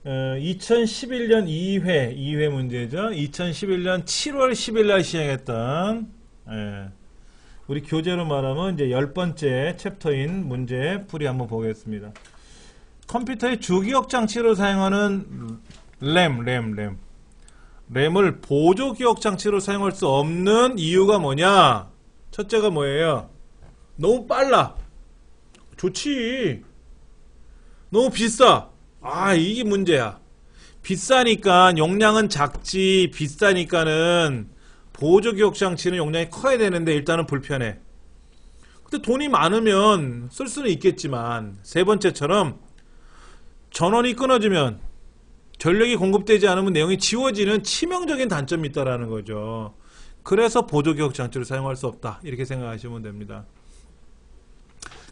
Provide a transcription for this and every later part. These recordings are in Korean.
2011년 2회 문제죠. 2011년 7월 10일 날 시행했던, 우리 교재로 말하면 이제 10번째 챕터인 문제 풀이 한번 보겠습니다. 컴퓨터의 주기억 장치로 사용하는 램을 보조 기억 장치로 사용할 수 없는 이유가 뭐냐? 첫째가 뭐예요? 너무 빨라. 좋지. 너무 비싸. 이게 문제야. 비싸니까 용량은 작지, 비싸니까는 보조 기억 장치는 용량이 커야 되는데 일단은 불편해. 근데 돈이 많으면 쓸 수는 있겠지만, 세 번째처럼 전원이 끊어지면, 전력이 공급되지 않으면 내용이 지워지는 치명적인 단점이 있다라는 거죠. 그래서 보조 기억 장치를 사용할 수 없다, 이렇게 생각하시면 됩니다.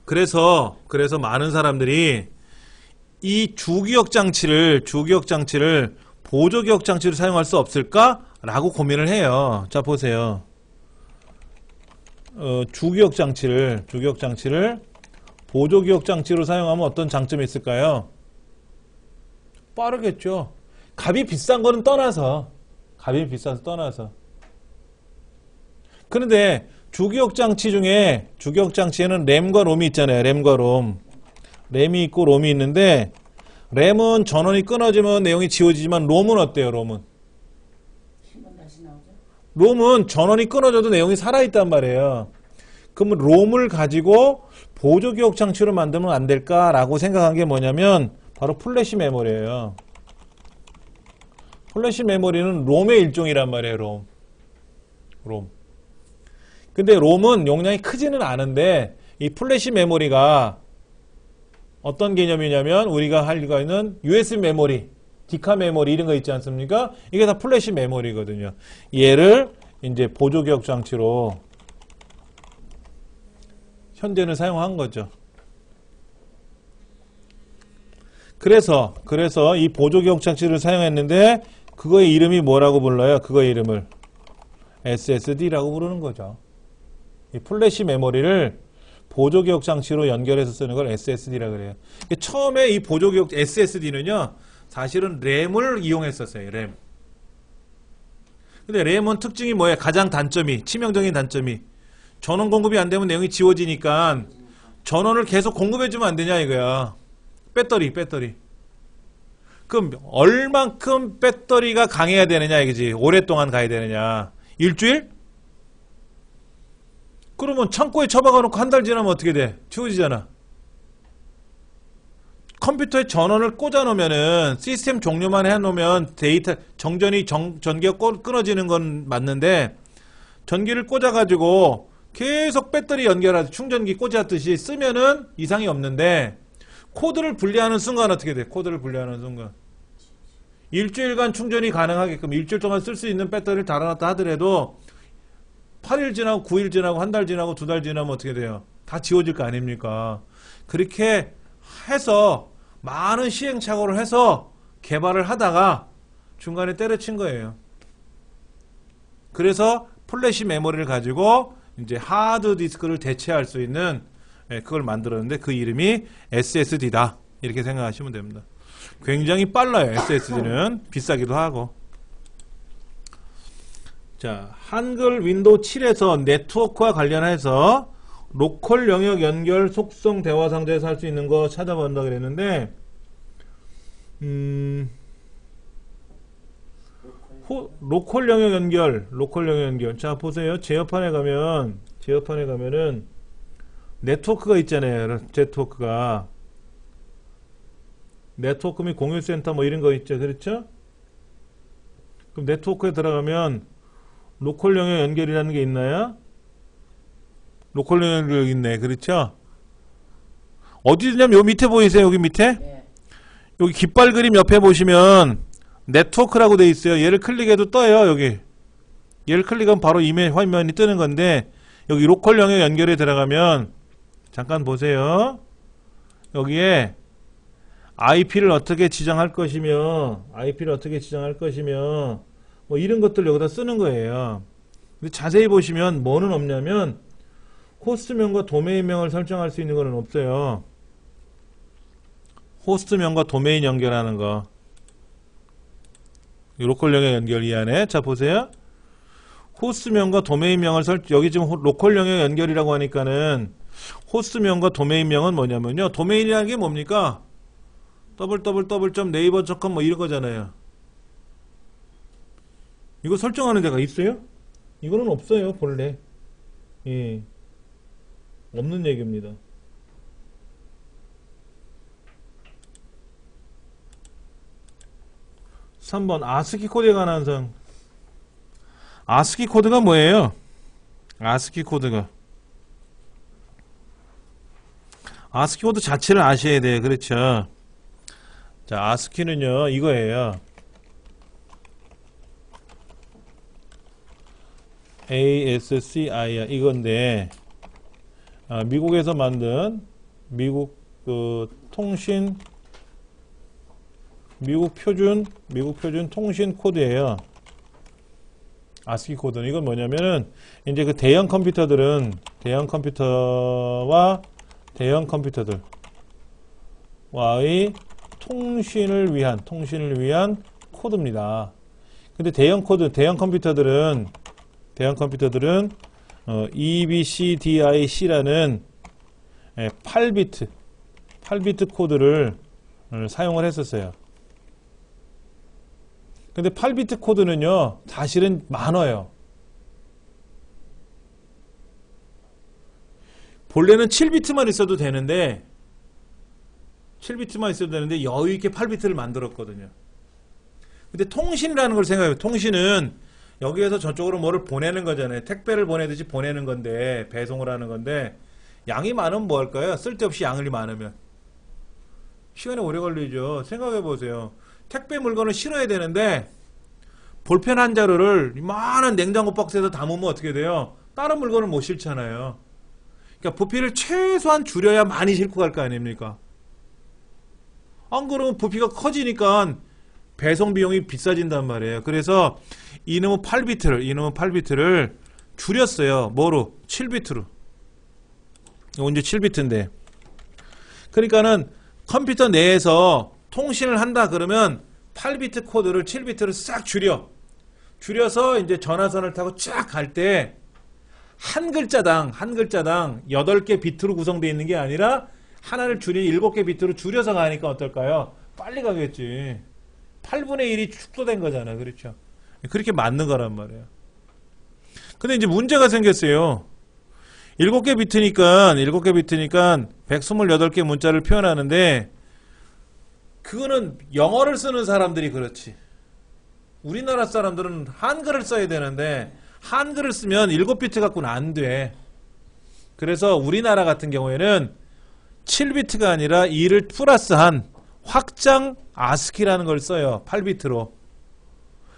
그래서 많은 사람들이 이 주기억 장치를 보조 기억 장치로 사용할 수 없을까? 라고 고민을 해요. 자, 보세요. 주기억 장치를 보조 기억 장치로 사용하면 어떤 장점이 있을까요? 빠르겠죠. 값이 비싼 거는 떠나서. 그런데 주기억 장치에는 램과 롬이 있잖아요. 램이 있고 롬이 있는데, 램은 전원이 끊어지면 내용이 지워지지만 롬은 어때요? 롬은 전원이 끊어져도 내용이 살아있단 말이에요. 그러면 롬을 가지고 보조 기억 장치로 만들면 안 될까라고 생각한 게 뭐냐면 바로 플래시 메모리예요. 플래시 메모리는 롬의 일종이란 말이에요. 롬. 근데 롬은 용량이 크지는 않은데 이 플래시 메모리가 어떤 개념이냐면 우리가 할 리가 있는 USB 메모리, 디카 메모리 이런 거 있지 않습니까? 이게 다 플래시 메모리거든요. 얘를 이제 보조 기억 장치로 현재는 사용한 거죠. 그래서 이 보조 기억 장치를 사용했는데 그거의 이름이 뭐라고 불러요? 그거의 이름을 SSD라고 부르는 거죠. 이 플래시 메모리를 보조 기억 장치로 연결해서 쓰는 걸 SSD라고 그래요. 처음에 이 보조 기억 SSD는요, 사실은 램을 이용했었어요. 근데 램은 특징이 뭐예요? 가장 치명적인 단점이 전원 공급이 안 되면 내용이 지워지니까 전원을 계속 공급해주면 안 되냐 이거야. 배터리. 그럼 얼만큼 배터리가 강해야 되느냐 이거지. 오랫동안 가야 되느냐. 일주일? 그러면 창고에 처박아놓고 한 달 지나면 어떻게 돼? 지워지잖아. 컴퓨터에 전원을 꽂아놓으면은 시스템 종료만 해놓으면 전기가 끊어지는 건 맞는데, 전기를 꽂아가지고 계속 배터리 연결하듯이 충전기 꽂았듯이 쓰면은 이상이 없는데, 코드를 분리하는 순간 어떻게 돼? 일주일간 충전이 가능하게끔 일주일 동안 쓸 수 있는 배터리를 달아놨다 하더라도 8일 지나고 9일 지나고 한 달 지나고 2달 지나면 어떻게 돼요? 다 지워질 거 아닙니까? 그렇게 해서 많은 시행착오를 해서 개발을 하다가 중간에 때려친 거예요. 그래서 플래시 메모리를 가지고 이제 하드 디스크를 대체할 수 있는 그걸 만들었는데 그 이름이 SSD다. 이렇게 생각하시면 됩니다. 굉장히 빨라요. SSD는 비싸기도 하고. 자, 한글 윈도우 7에서 네트워크와 관련해서 로컬 영역 연결 속성 대화 상자에서 할 수 있는 거 찾아본다 그랬는데, 로컬 영역 연결. 자, 보세요. 제어판에 가면은 네트워크가 있잖아요. 네트워크 및 공유센터 뭐 이런 거 있죠. 그렇죠? 그럼 네트워크에 들어가면 로컬 영역 연결이라는 게 있나요? 로컬 영역 연결 있네. 그렇죠? 어디 있냐면 요 밑에 보이세요? 여기 밑에? 네. 여기 깃발 그림 옆에 보시면 네트워크라고 돼 있어요. 얘를 클릭해도 떠요. 여기. 얘를 클릭하면 바로 화면이 뜨는 건데, 여기 로컬 영역 연결에 들어가면 잠깐 보세요. 여기에 IP를 어떻게 지정할 것이며 뭐 이런 것들 여기다 쓰는 거예요. 근데 자세히 보시면 뭐는 없냐면 호스트명과 도메인명을 설정할 수 있는 거는 없어요. 호스트명과 도메인 연결하는 거. 로컬 영역 연결 이하네. 자, 보세요. 호스트명과 도메인명을 여기 지금 로컬 영역 연결이라고 하니까는 호스트명과 도메인명은 뭐냐면요. 도메인이라는 게 뭡니까? www.naver.com 뭐 이런 거잖아요. 이거 설정하는 데가 있어요? 이거는 없어요, 본래. 예. 없는 얘기입니다. (3번) 아스키 코드에 관한 사항. 아스키 코드가 뭐예요? 아스키 코드 자체를 아셔야 돼요. 그렇죠? 자, 아스키는요, 이거예요. ASCII 이건데, 미국에서 만든 미국 표준 통신 코드예요. 아스키 코드는 이건 뭐냐면은 이제 그 대형 컴퓨터들은 대형 컴퓨터와 대형 컴퓨터들와의 통신을 위한 코드입니다. 근데 대형 컴퓨터들은 EBCDIC라는 8비트 코드를 사용을 했었어요. 근데 8비트 코드는요, 사실은 많아요. 본래는 7비트만 있어도 되는데 여유있게 8비트를 만들었거든요. 근데 통신이라는 걸 생각해요. 통신은 여기에서 저쪽으로 뭐를 보내는 거잖아요. 택배를 보내듯이 보내는 건데, 배송을 하는 건데, 양이 많으면 뭐 할까요? 쓸데없이 양이 많으면 시간이 오래 걸리죠. 생각해 보세요. 택배 물건을 실어야 되는데 볼펜 한 자루를 이만한 냉장고 박스에서 담으면 어떻게 돼요? 다른 물건을 못 실잖아요. 그러니까 부피를 최소한 줄여야 많이 싣고 갈 거 아닙니까? 안 그러면 부피가 커지니까 배송 비용이 비싸진단 말이에요. 그래서 이놈의 8비트를 줄였어요. 뭐로? 7비트로. 이거 이제 7비트인데. 그러니까는 컴퓨터 내에서 통신을 한다 그러면 8비트 코드를 7비트로 싹 줄여서 이제 전화선을 타고 쫙 갈 때 한 글자당 8개 비트로 구성되어 있는 게 아니라 하나를 7개 비트로 줄여서 가니까 어떨까요? 빨리 가겠지. 8분의 1이 축소된 거잖아요. 그렇죠? 그렇게 맞는 거란 말이에요. 근데 이제 문제가 생겼어요. 7개 비트니까 128개 문자를 표현하는데 그거는 영어를 쓰는 사람들이 그렇지. 우리나라 사람들은 한글을 써야 되는데 한글을 쓰면 7비트 갖고는 안 돼. 그래서 우리나라 같은 경우에는 7비트가 아니라 2를 플러스한 확장 아스키라는 걸 써요. 8비트로.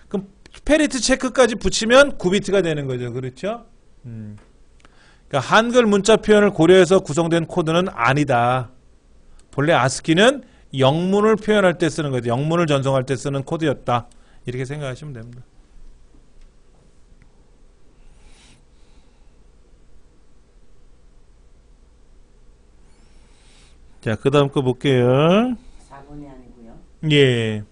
그럼 페리트 체크까지 붙이면 9비트가 되는 거죠. 그렇죠? 그러니까 한글 문자 표현을 고려해서 구성된 코드는 아니다. 본래 아스키는 영문을 표현할 때 쓰는 거죠. 영문을 전송할 때 쓰는 코드였다. 이렇게 생각하시면 됩니다. 자, 그 다음 거 볼게요. 4번이 아니고요. 예.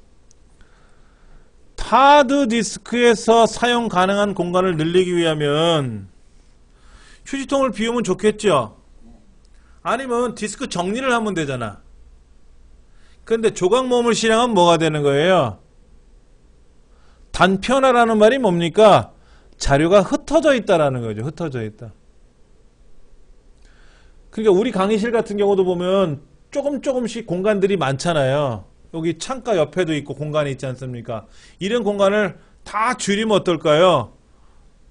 하드 디스크에서 사용 가능한 공간을 늘리기 위하면 휴지통을 비우면 좋겠죠? 아니면 디스크 정리를 하면 되잖아. 근데 조각 모음을 실행하면 뭐가 되는 거예요? 단편화라는 말이 뭡니까? 자료가 흩어져 있다라는 거죠. 흩어져 있다. 그러니까 우리 강의실 같은 경우도 보면 조금씩 공간들이 많잖아요. 여기 창가 옆에도 있고 공간이 있지 않습니까? 이런 공간을 다 줄이면 어떨까요?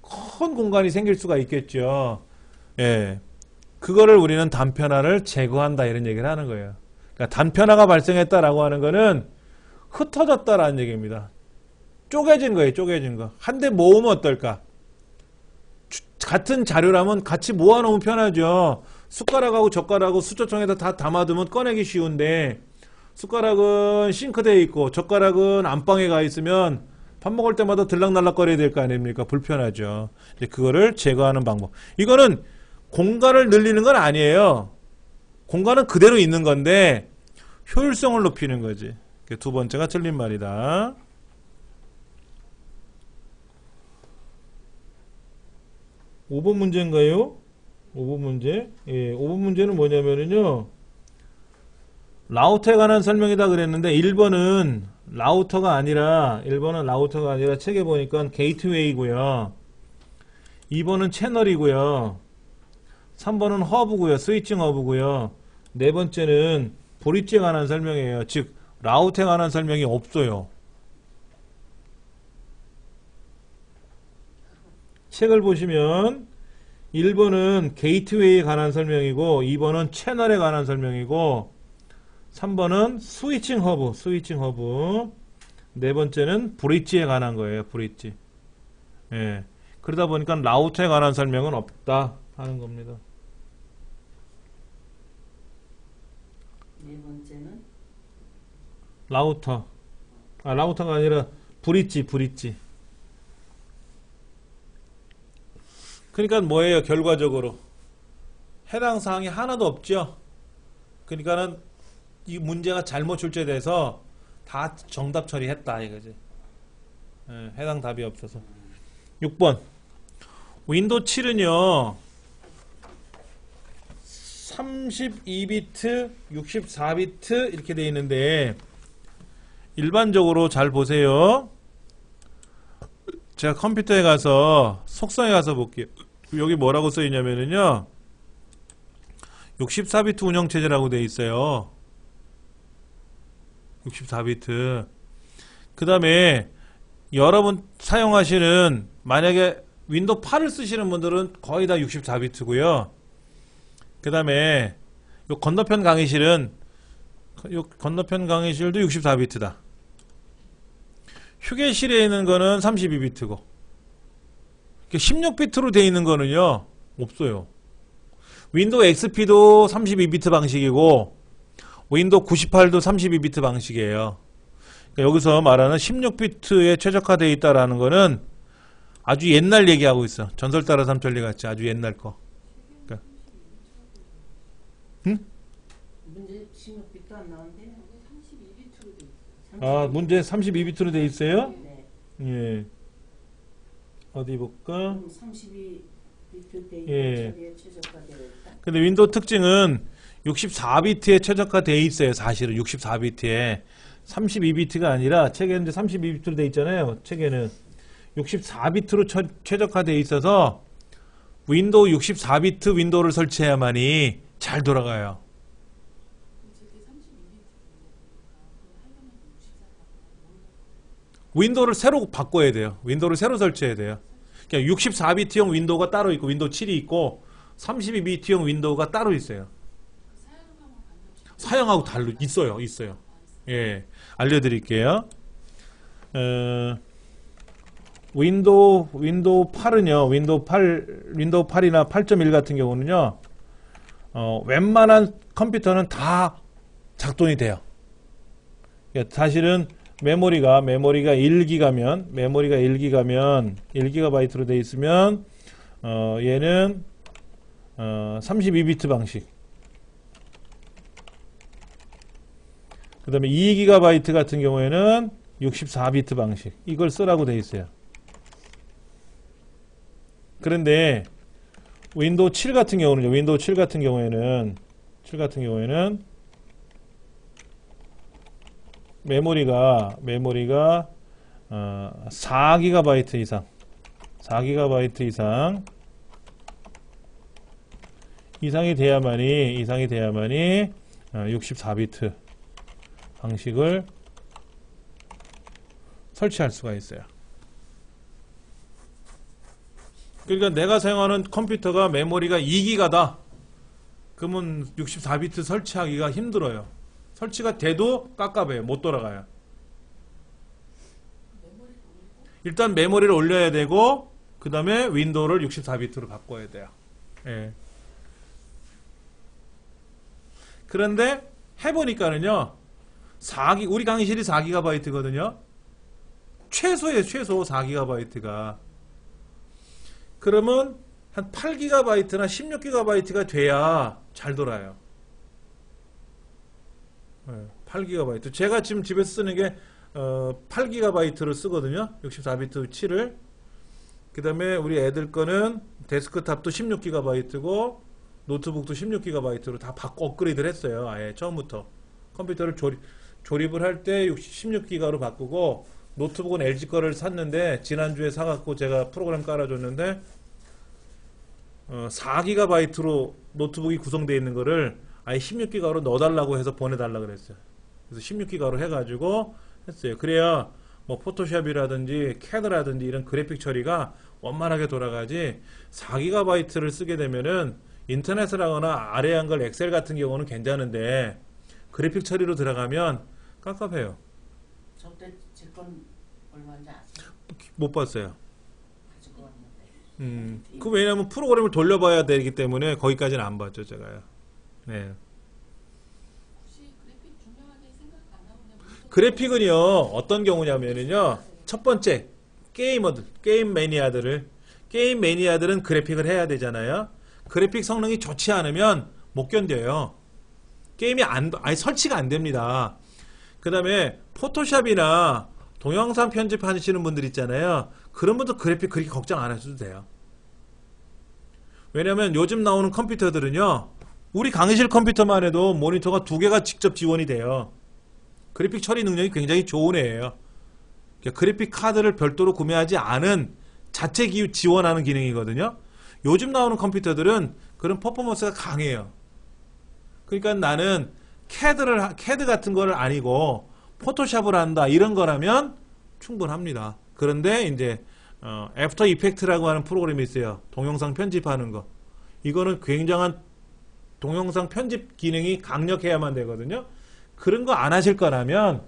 큰 공간이 생길 수가 있겠죠. 예. 그거를 우리는 단편화를 제거한다 이런 얘기를 하는 거예요. 그러니까 단편화가 발생했다라고 하는 거는 흩어졌다라는 얘기입니다. 쪼개진 거예요. 쪼개진 거. 한데 모으면 어떨까? 같은 자료라면 같이 모아놓으면 편하죠. 숟가락하고 젓가락하고 수저통에다 다 담아두면 꺼내기 쉬운데 숟가락은 싱크대에 있고 젓가락은 안방에 가 있으면 밥 먹을 때마다 들락날락거려야 될 거 아닙니까? 불편하죠. 이제 그거를 제거하는 방법. 이거는 공간을 늘리는 건 아니에요. 공간은 그대로 있는 건데 효율성을 높이는 거지. 두 번째가 틀린 말이다. 5번 문제인가요? 5번 문제. 예, 5번 문제는 뭐냐면은요. 라우터에 관한 설명이다 그랬는데 1번은 라우터가 아니라 책에 보니까 게이트웨이고요. 2번은 채널이고요. 3번은 허브고요. 스위칭 허브고요. 네 번째는 브릿지에 관한 설명이에요. 즉 라우터에 관한 설명이 없어요. 책을 보시면 1번은 게이트웨이에 관한 설명이고 2번은 채널에 관한 설명이고 3번은 스위칭 허브. 네 번째는 브릿지에 관한 거예요. 브릿지. 예. 그러다 보니까 라우터에 관한 설명은 없다 하는 겁니다. 네 번째는 라우터가 아니라 브릿지. 그러니까 뭐예요? 결과적으로 해당 사항이 하나도 없죠. 그러니까는 이 문제가 잘못 출제돼서 다 정답 처리했다 이거지. 예, 해당 답이 없어서. 6번 윈도우 7은요 32비트 64비트 이렇게 되어 있는데 일반적으로 잘 보세요. 제가 컴퓨터에 가서 속성에 가서 볼게요. 여기 뭐라고 써 있냐면은요 64비트 운영체제라고 되어 있어요. 64비트. 그 다음에 여러분 사용하시는 만약에 윈도우 8을 쓰시는 분들은 거의 다 64비트고요. 그 다음에 요 건너편 강의실도 64비트다. 휴게실에 있는 거는 32비트고 16비트로 되어 있는 거는요 없어요. 윈도우 XP도 32비트 방식이고 윈도우 98도 32비트 방식이에요. 그러니까 여기서 말하는 16비트에 최적화되어 있다라는 거는 아주 옛날 얘기하고 있어. 전설 따라 삼천리 같이 아주 옛날 거. 그러니까. 응? 문제 16비트 안 나온대요. 32비트로 돼 있어요. 아, 문제 32비트로 되어 있어요? 네. 예. 어디 볼까? 32비트 돼 예. 있는 처리에 최적화되어 있다. 근데 윈도우 특징은 64비트에 최적화되어 있어요. 사실은 64비트에 32비트가 아니라 책에는 이제 32비트로 되어 있잖아요. 책에는 64비트로 최적화되어 있어서 윈도우 64비트 윈도우를 설치해야만이 잘 돌아가요. 윈도우를 새로 바꿔야 돼요. 윈도우를 새로 설치해야 돼요. 그러니까 64비트용 윈도우가 따로 있고 윈도우 7이 있고 32비트용 윈도우가 따로 있어요. 사양하고 있어요. 예, 알려드릴게요. 윈도우 8은요, 윈도우 8이나 8.1 같은 경우는요, 웬만한 컴퓨터는 다 작동이 돼요. 그러니까 사실은 메모리가 1기가면 1기가바이트로 되어 있으면 얘는 32비트 방식. 그 다음에 2GB 같은 경우에는 64비트 방식. 이걸 쓰라고 되어 있어요. 그런데 윈도우 7 같은 경우는요. 윈도우 7 같은 경우에는 메모리가 4GB 이상이 돼야만이 64비트 방식을 설치할 수가 있어요. 그러니까 내가 사용하는 컴퓨터가 메모리가 2기가다. 그러면 64비트 설치하기가 힘들어요. 설치가 돼도 깝깝해요. 못 돌아가요. 일단 메모리를 올려야 되고 그 다음에 윈도우를 64비트로 바꿔야 돼요. 예. 그런데 해보니까는요, 우리 강의실이 4GB거든요. 최소예요, 최소 4GB가. 그러면 한 8GB나 16GB가 돼야 잘 돌아요. 8GB. 제가 지금 집에서 쓰는 게 8GB를 쓰거든요. 64비트 7을. 그 다음에 우리 애들 거는 데스크탑도 16GB고 노트북도 16GB로 다 바꿔 업그레이드를 했어요. 아예 처음부터 컴퓨터를 조립을 할 때 16GB로 바꾸고, 노트북은 LG 거를 샀는데 지난주에 사갖고 제가 프로그램 깔아줬는데 4GB로 노트북이 구성되어 있는 거를 아예 16GB로 넣어달라고 해서 보내달라고 그랬어요. 그래서 16GB로 해가지고 했어요. 그래야 뭐 포토샵이라든지 캐드라든지 이런 그래픽 처리가 원만하게 돌아가지, 4GB를 쓰게 되면은 인터넷을 하거나 아래에 한 걸 엑셀 같은 경우는 괜찮은데 그래픽 처리로 들어가면 깝깝해요. 저때 제 건 얼마인지 아세요? 못 봤어요. 가지고 왔는데. 그 왜냐면 프로그램을 돌려봐야 되기 때문에 거기까지는 안 봤죠, 제가요. 네. 혹시 그래픽 중요하게 생각 안 하고 그냥 그래픽은요, 어떤 경우냐면은요, 첫 번째, 게임 매니아들은 그래픽을 해야 되잖아요. 그래픽 성능이 좋지 않으면 못 견뎌요. 게임이 아예 설치가 안 됩니다. 그 다음에 포토샵이나 동영상 편집하시는 분들 있잖아요. 그런 분들 그래픽 그렇게 걱정 안 하셔도 돼요. 왜냐면 요즘 나오는 컴퓨터들은요, 우리 강의실 컴퓨터만 해도 모니터가 2개가 직접 지원이 돼요. 그래픽 처리 능력이 굉장히 좋은 애예요. 그래픽 카드를 별도로 구매하지 않은 자체 지원하는 기능이거든요. 요즘 나오는 컴퓨터들은 그런 퍼포먼스가 강해요. 그러니까 나는 캐드 같은 거를 아니고 포토샵을 한다 이런 거라면 충분합니다. 그런데 이제 애프터 이펙트라고 하는 프로그램이 있어요. 동영상 편집하는 거. 이거는 굉장한 동영상 편집 기능이 강력해야만 되거든요. 그런 거 안 하실 거라면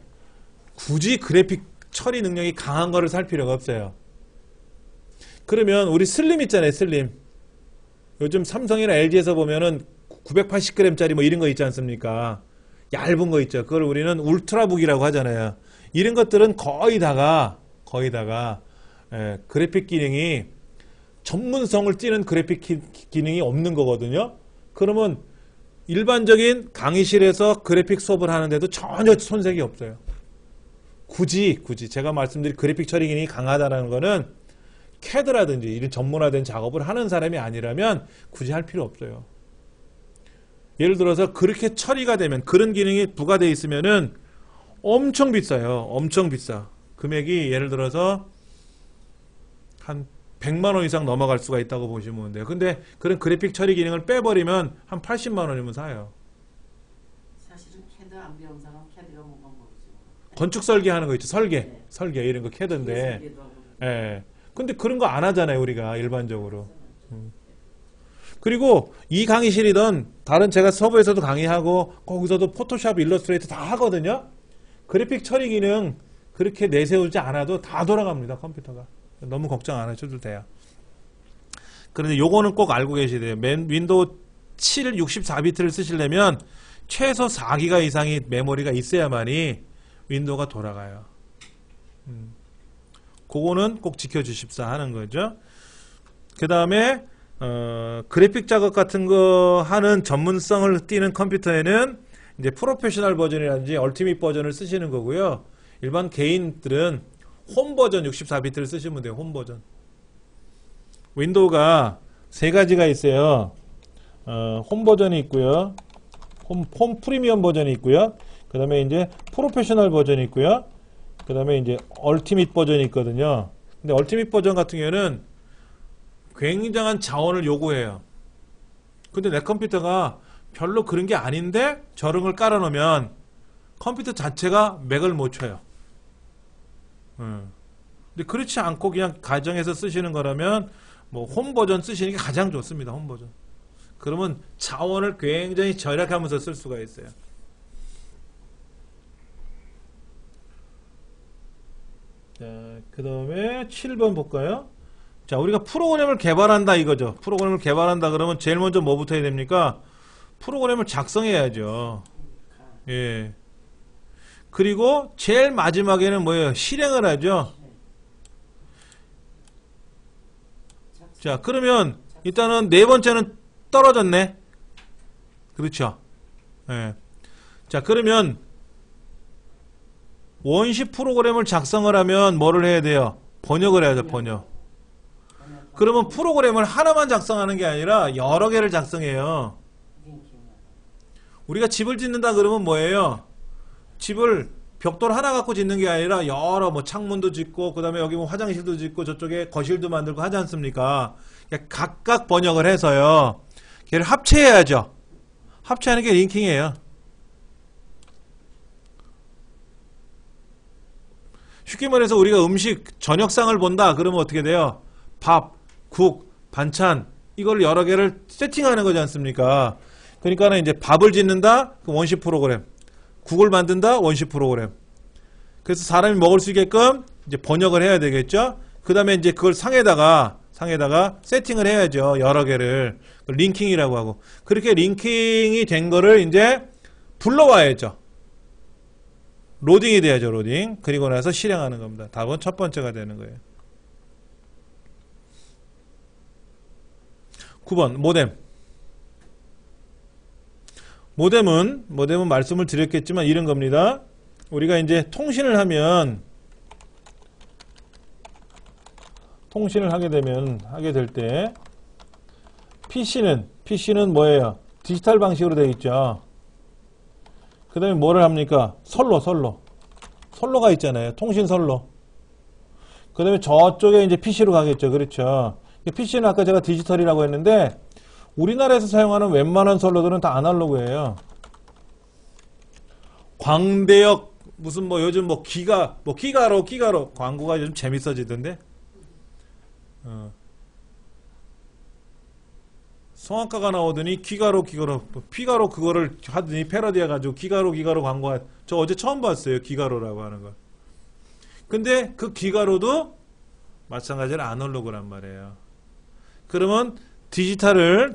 굳이 그래픽 처리 능력이 강한 거를 살 필요가 없어요. 그러면 우리 슬림 있잖아요, 슬림. 요즘 삼성이나 LG에서 보면은 980g짜리 뭐 이런 거 있지 않습니까? 얇은 거 있죠. 그걸 우리는 울트라북이라고 하잖아요. 이런 것들은 거의 다가 그래픽 기능이, 전문성을 띠는 그래픽 기능이 없는 거거든요. 그러면 일반적인 강의실에서 그래픽 수업을 하는데도 전혀 손색이 없어요. 굳이 제가 말씀드린 그래픽 처리 기능이 강하다는 거는 캐드라든지 이런 전문화된 작업을 하는 사람이 아니라면 굳이 할 필요 없어요. 예를 들어서 그렇게 처리가 되면, 그런 기능이 부과되어 있으면은 엄청 비싸요. 엄청 비싸. 금액이 예를 들어서 한 100만 원 이상 넘어갈 수가 있다고 보시면 돼요. 근데 그런 그래픽 처리 기능을 빼버리면 한 80만 원이면 사요. 사실은 캐드 안 배운 사람 캐드가 뭔가 모르죠. 건축 설계하는 거 있죠. 설계. 네. 설계 이런 거 캐드인데. 설계도 하고. 예. 근데 그런 거 안 하잖아요, 우리가 일반적으로. 그리고 이 강의실이든 다른 제가 서버에서도 강의하고 거기서도 포토샵, 일러스트레이터 다 하거든요. 그래픽 처리 기능 그렇게 내세우지 않아도 다 돌아갑니다, 컴퓨터가. 너무 걱정 안 하셔도 돼요. 그런데 요거는 꼭 알고 계셔야 돼요. 윈도우 7 64비트를 쓰시려면 최소 4기가 이상의 메모리가 있어야만이 윈도우가 돌아가요. 그거는 꼭 지켜주십사 하는 거죠. 그 다음에 그래픽 작업 같은 거 하는 전문성을 띠는 컴퓨터에는 이제 프로페셔널 버전이라든지 얼티밋 버전을 쓰시는 거고요. 일반 개인들은 홈 버전 64비트를 쓰시면 돼요. 홈 버전. 윈도우가 세 가지가 있어요. 홈 버전이 있고요. 홈 프리미엄 버전이 있고요. 그 다음에 이제 프로페셔널 버전이 있고요. 그 다음에 이제 얼티밋 버전이 있거든요. 근데 얼티밋 버전 같은 경우에는 굉장한 자원을 요구해요. 근데 내 컴퓨터가 별로 그런 게 아닌데 저런 걸 깔아놓으면 컴퓨터 자체가 맥을 못 쳐요. 근데 그렇지 않고 그냥 가정에서 쓰시는 거라면 뭐 홈 버전 쓰시는 게 가장 좋습니다. 홈 버전. 그러면 자원을 굉장히 절약하면서 쓸 수가 있어요. 자, 그 다음에 7번 볼까요? 자, 우리가 프로그램을 개발한다 이거죠. 프로그램을 개발한다 그러면 제일 먼저 뭐부터 해야 됩니까? 프로그램을 작성해야죠. 예. 그리고 제일 마지막에는 뭐예요? 실행을 하죠. 자, 그러면 일단은 네 번째는 떨어졌네. 그렇죠. 예. 자, 그러면 원시 프로그램을 작성을 하면 뭐를 해야 돼요? 번역을 해야 돼, 번역. 그러면 프로그램을 하나만 작성하는 게 아니라 여러 개를 작성해요. 우리가 집을 짓는다 그러면 뭐예요? 집을 벽돌 하나 갖고 짓는 게 아니라 여러 뭐 창문도 짓고 그다음에 여기 뭐 화장실도 짓고 저쪽에 거실도 만들고 하지 않습니까? 각각 번역을 해서요. 걔를 합체해야죠. 합체하는 게 링킹이에요. 쉽게 말해서 우리가 음식 저녁상을 본다 그러면 어떻게 돼요? 밥, 국, 반찬 이걸 여러 개를 세팅하는 거지 않습니까? 그러니까는 이제 밥을 짓는다 그 원시 프로그램, 국을 만든다 원시 프로그램. 그래서 사람이 먹을 수 있게끔 이제 번역을 해야 되겠죠. 그 다음에 이제 그걸 상에다가 세팅을 해야죠. 여러 개를 링킹이라고 하고 그렇게 링킹이 된 거를 이제 불러와야죠. 로딩이 돼야죠. 로딩. 그리고 나서 실행하는 겁니다. 답은 첫 번째가 되는 거예요. 9번 모뎀. 모뎀은 말씀을 드렸겠지만 이런 겁니다. 우리가 이제 통신을 하게 될 때 PC는 뭐예요? 디지털 방식으로 되어 있죠. 그 다음에 뭐를 합니까? 선로가 있잖아요. 통신 선로. 그 다음에 저쪽에 이제 PC로 가겠죠. 그렇죠. PC는 아까 제가 디지털이라고 했는데 우리나라에서 사용하는 웬만한 선로들은 다 아날로그예요. 광대역 무슨 뭐 요즘 뭐 기가로 광고가 요즘 재밌어지던데. 성악가가 나오더니 기가로 피가로 그거를 하더니 패러디 해가지고 기가로 광고. 저 어제 처음 봤어요. 기가로라고 하는 거. 근데 그 기가로도 마찬가지로 아날로그란 말이에요. 그러면 디지털을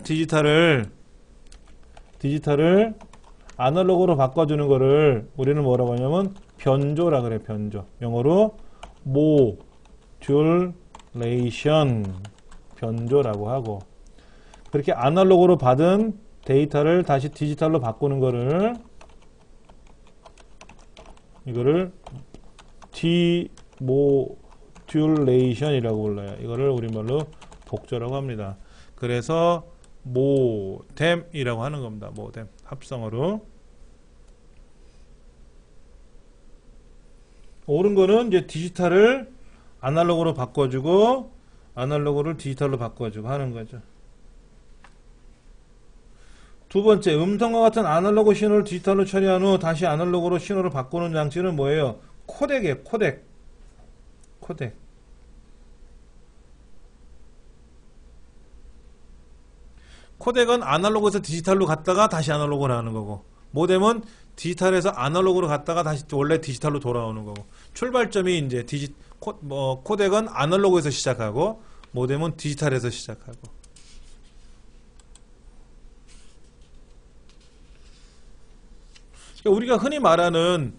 아날로그로 바꿔주는 거를 우리는 뭐라고 하냐면 변조라 그래. 변조. 영어로 모듈레이션 변조라고 하고 그렇게 아날로그로 받은 데이터를 다시 디지털로 바꾸는 거를 이거를 디모듈레이션이라고 불러요. 이거를 우리말로 복조라고 합니다. 그래서 모뎀이라고 하는 겁니다. 모뎀 합성어로. 옳은 거는 이제 디지털을 아날로그로 바꿔주고 아날로그를 디지털로 바꿔주고 하는 거죠. 두 번째, 음성과 같은 아날로그 신호를 디지털로 처리한 후 다시 아날로그로 신호를 바꾸는 장치는 뭐예요? 코덱이에요. 코덱. 코덱은 아날로그에서 디지털로 갔다가 다시 아날로그로 하는 거고 모뎀은 디지털에서 아날로그로 갔다가 다시 원래 디지털로 돌아오는 거고 출발점이 이제 코덱은 아날로그에서 시작하고 모뎀은 디지털에서 시작하고. 그러니까 우리가 흔히 말하는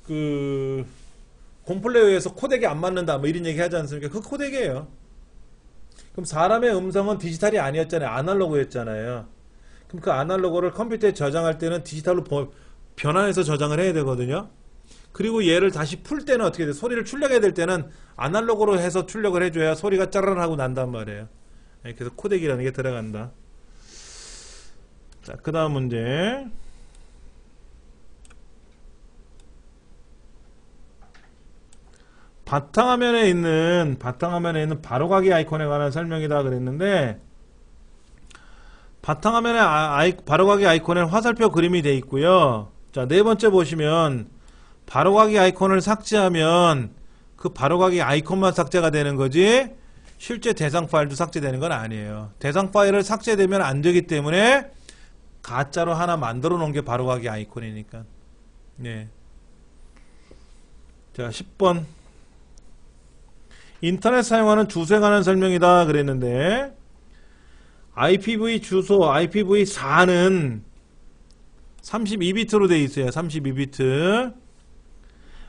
그 콤플레이어에서 코덱이 안 맞는다 뭐 이런 얘기 하지 않습니까? 그 코덱이에요. 그럼 사람의 음성은 디지털이 아니었잖아요. 아날로그였잖아요. 그럼 그 아날로그를 컴퓨터에 저장할 때는 디지털로 변환해서 저장을 해야 되거든요. 그리고 얘를 다시 풀 때는 어떻게 돼? 소리를 출력해야 될 때는 아날로그로 해서 출력을 해줘야 소리가 짜르르 하고 난단 말이에요. 그래서 코덱이라는 게 들어간다. 자, 그 다음 문제. 바탕화면에 있는 바로가기 아이콘에 관한 설명이다 그랬는데 바탕화면에 바로가기 아이콘에 화살표 그림이 되어 있고요. 자, 네 번째 보시면 바로가기 아이콘을 삭제하면 그 바로가기 아이콘만 삭제가 되는 거지 실제 대상 파일도 삭제되는 건 아니에요. 대상 파일을 삭제되면 안 되기 때문에 가짜로 하나 만들어 놓은 게 바로가기 아이콘이니까. 네. 자, 10번. 인터넷 사용하는 주소에 관한 설명이다 그랬는데 IPv 주소 IPv4는 32비트로 되어 있어요. 32비트.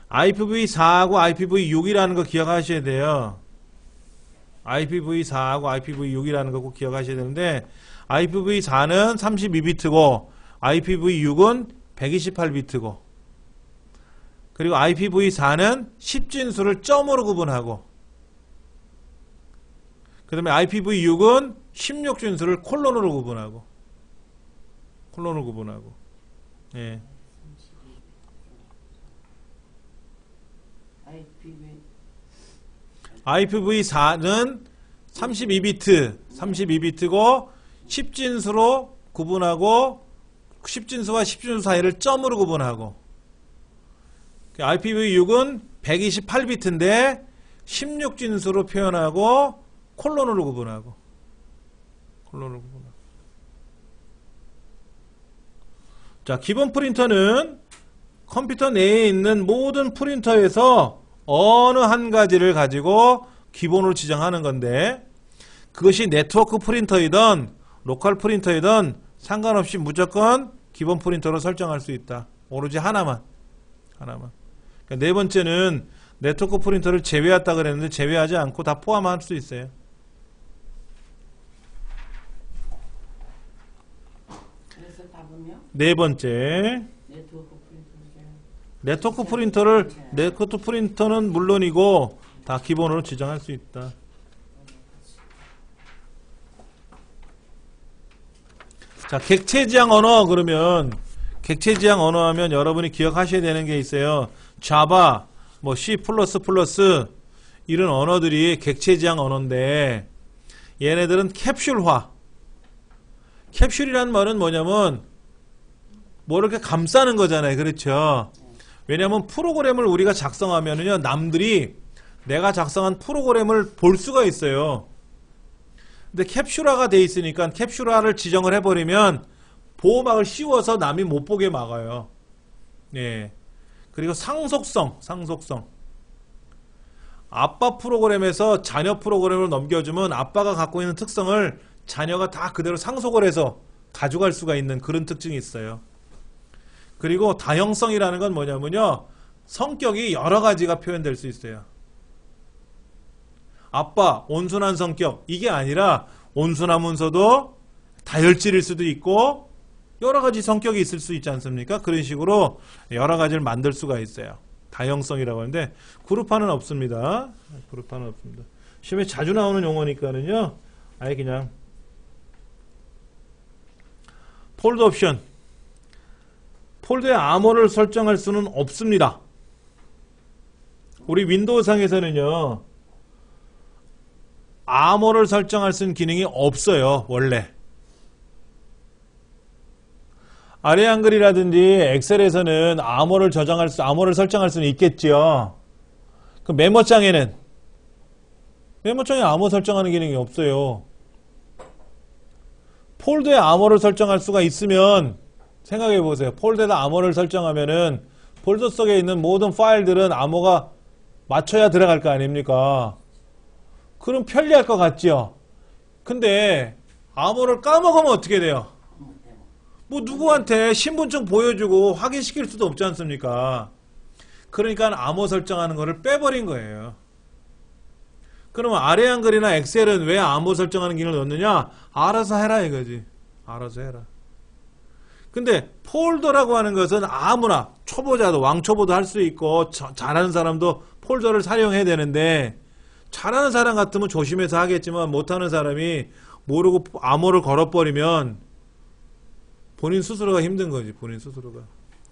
IPv4하고 IPv6이라는 거 기억하셔야 돼요. IPv4하고 IPv6이라는 거 꼭 기억하셔야 되는데 IPv4는 32비트고 IPv6은 128비트고 그리고 IPv4는 10진수를 점으로 구분하고 그 다음에 IPv6은 16준수를 콜론으로 구분하고. 예. IPv4는 32비트고 10진수로 구분하고 10진수와 10진수 사이를 점으로 구분하고 IPv6은 128비트인데 16진수로 표현하고 콜론으로 구분하고 자, 기본 프린터는 컴퓨터 내에 있는 모든 프린터에서 어느 한 가지를 가지고 기본으로 지정하는 건데 그것이 네트워크 프린터이든 로컬 프린터이든 상관없이 무조건 기본 프린터로 설정할 수 있다. 오로지 하나만. 그러니까 네 번째는 네트워크 프린터를 제외했다 그랬는데 제외하지 않고 다 포함할 수 있어요. 그래서 답은요? 네 번째, 네트워크 프린터는 물론이고 다 기본으로 지정할 수 있다. 자, 객체 지향 언어 그러면 객체 지향 언어 하면 여러분이 기억하셔야 되는 게 있어요. 자바, 뭐 C++ 이런 언어들이 객체 지향 언어인데 얘네들은 캡슐화. 캡슐이란 말은 뭐냐면 뭐 이렇게 감싸는 거잖아요. 그렇죠? 왜냐하면 프로그램을 우리가 작성하면은요, 남들이 내가 작성한 프로그램을 볼 수가 있어요. 근데 캡슐화가 돼 있으니까 캡슐화를 지정을 해버리면 보호막을 씌워서 남이 못 보게 막아요. 예. 그리고 상속성. 아빠 프로그램에서 자녀 프로그램을 넘겨주면 아빠가 갖고 있는 특성을 자녀가 다 그대로 상속을 해서 가져갈 수가 있는 그런 특징이 있어요. 그리고 다형성이라는 건 뭐냐면요, 성격이 여러 가지가 표현될 수 있어요. 아빠 온순한 성격 이게 아니라 온순하면서도 다혈질일 수도 있고 여러 가지 성격이 있을 수 있지 않습니까? 그런 식으로 여러 가지를 만들 수가 있어요. 다형성이라고 하는데 그룹화는 없습니다. 시험에 자주 나오는 용어니까는요, 아예 그냥 폴드 옵션. 폴드에 암호를 설정할 수는 없습니다. 우리 윈도우 상에서는요, 암호를 설정할 수 있는 기능이 없어요. 원래 아래 한글이라든지 엑셀에서는 암호를 설정할 수는 있겠지요. 그 메모장에 암호 설정하는 기능이 없어요. 폴드에 암호를 설정할 수가 있으면 생각해 보세요. 폴드에다 암호를 설정하면은 폴더 속에 있는 모든 파일들은 암호가 맞춰야 들어갈 거 아닙니까? 그럼 편리할 것 같지요? 근데 암호를 까먹으면 어떻게 돼요? 뭐 누구한테 신분증 보여주고 확인시킬 수도 없지 않습니까? 그러니까 암호 설정하는 거를 빼버린 거예요. 그러면 아래 한글이나 엑셀은 왜 암호 설정하는 기능을 넣느냐? 알아서 해라 이거지. 알아서 해라. 근데 폴더라고 하는 것은 아무나 초보자도 왕초보도 할 수 있고 잘하는 사람도 폴더를 사용해야 되는데 잘하는 사람 같으면 조심해서 하겠지만 못하는 사람이 모르고 암호를 걸어버리면 본인 스스로가 힘든 거지. 본인 스스로가.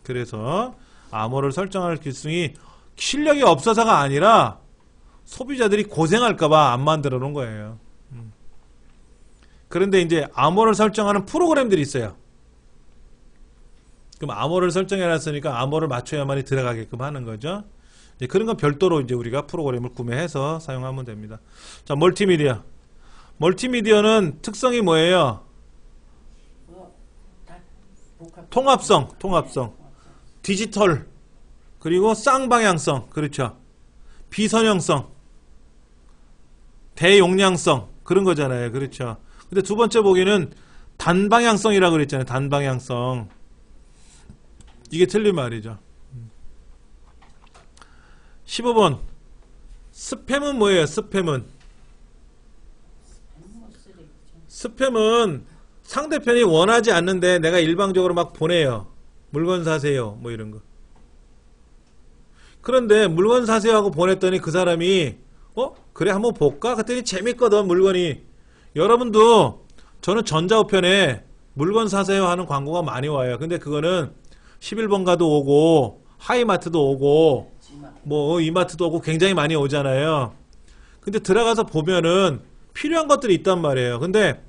그래서 암호를 설정할 기능이 실력이 없어서가 아니라 소비자들이 고생할까봐 안 만들어 놓은 거예요. 그런데 이제 암호를 설정하는 프로그램들이 있어요. 그럼 암호를 설정해놨으니까 암호를 맞춰야만이 들어가게끔 하는 거죠. 이제 그런 건 별도로 이제 우리가 프로그램을 구매해서 사용하면 됩니다. 자, 멀티미디어. 멀티미디어는 특성이 뭐예요? 통합성. 디지털. 그리고 쌍방향성. 그렇죠. 비선형성. 대용량성. 그런 거잖아요. 그렇죠. 근데 두 번째 보기는 단방향성이라고 그랬잖아요. 단방향성. 이게 틀린 말이죠. 15번. 스팸은 뭐예요? 스팸은 상대편이 원하지 않는데 내가 일방적으로 막 보내요. 물건 사세요. 뭐 이런 거. 그런데 물건 사세요 하고 보냈더니 그 사람이 그래 한번 볼까? 그랬더니 재밌거든 물건이. 여러분도 저는 전자우편에 물건 사세요 하는 광고가 많이 와요. 근데 그거는 11번 가도 오고 하이마트도 오고 뭐 이마트도 오고 굉장히 많이 오잖아요. 근데 들어가서 보면은 필요한 것들이 있단 말이에요. 근데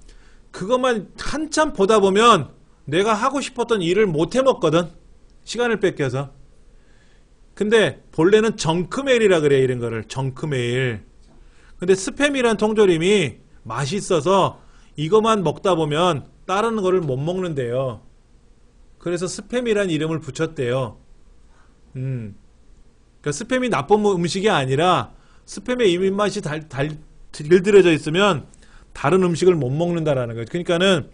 그것만 한참 보다 보면 내가 하고 싶었던 일을 못 해먹거든. 시간을 뺏겨서. 근데 본래는 정크메일이라 그래 이런 거를. 정크메일. 근데 스팸이란 통조림이 맛있어서 이것만 먹다 보면 다른 거를 못 먹는데요. 그래서 스팸이란 이름을 붙였대요. 그러니까 스팸이 나쁜 음식이 아니라 스팸의 입맛이 길들여져 있으면 다른 음식을 못 먹는다라는 거예요. 그러니까는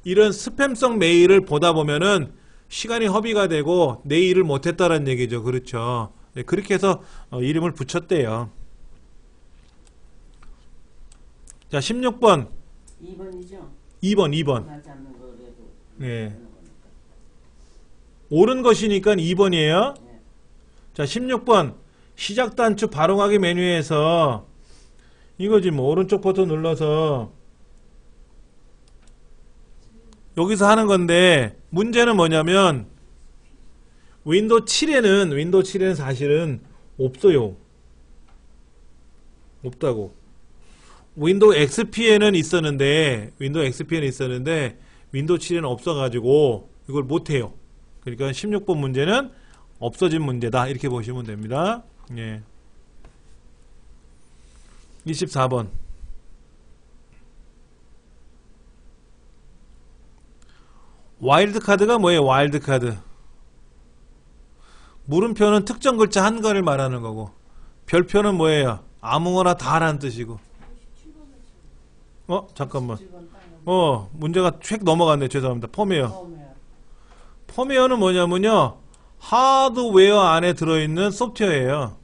이런 스팸성 메일을 보다 보면은 시간이 허비가 되고 내 일을 못했다라는 얘기죠. 그렇죠. 네, 그렇게 해서 이름을 붙였대요. 자, 16번. 2번이죠? 2번. 맞지 않는 거라도. 네. 옳은 것이니까 2번이에요. 네. 자, 16번. 시작 단추 바로 가기 메뉴에서 이거지 뭐 오른쪽 버튼 눌러서 여기서 하는 건데 문제는 뭐냐면 윈도우 7에는 사실은 없어요. 없다고. 윈도우 XP에는 있었는데 윈도우 7에는 없어가지고 이걸 못해요. 그러니까 16번 문제는 없어진 문제다 이렇게 보시면 됩니다. 예. 24번. 와일드카드가 뭐예요? 와일드카드. 물음표는 특정 글자 한 거를 말하는 거고 별표는 뭐예요? 아무거나 다라는 뜻이고. 잠깐만. 문제가 책 넘어갔네. 죄송합니다. 펌웨어는 뭐냐면요. 하드웨어 안에 들어있는 소프트웨어예요.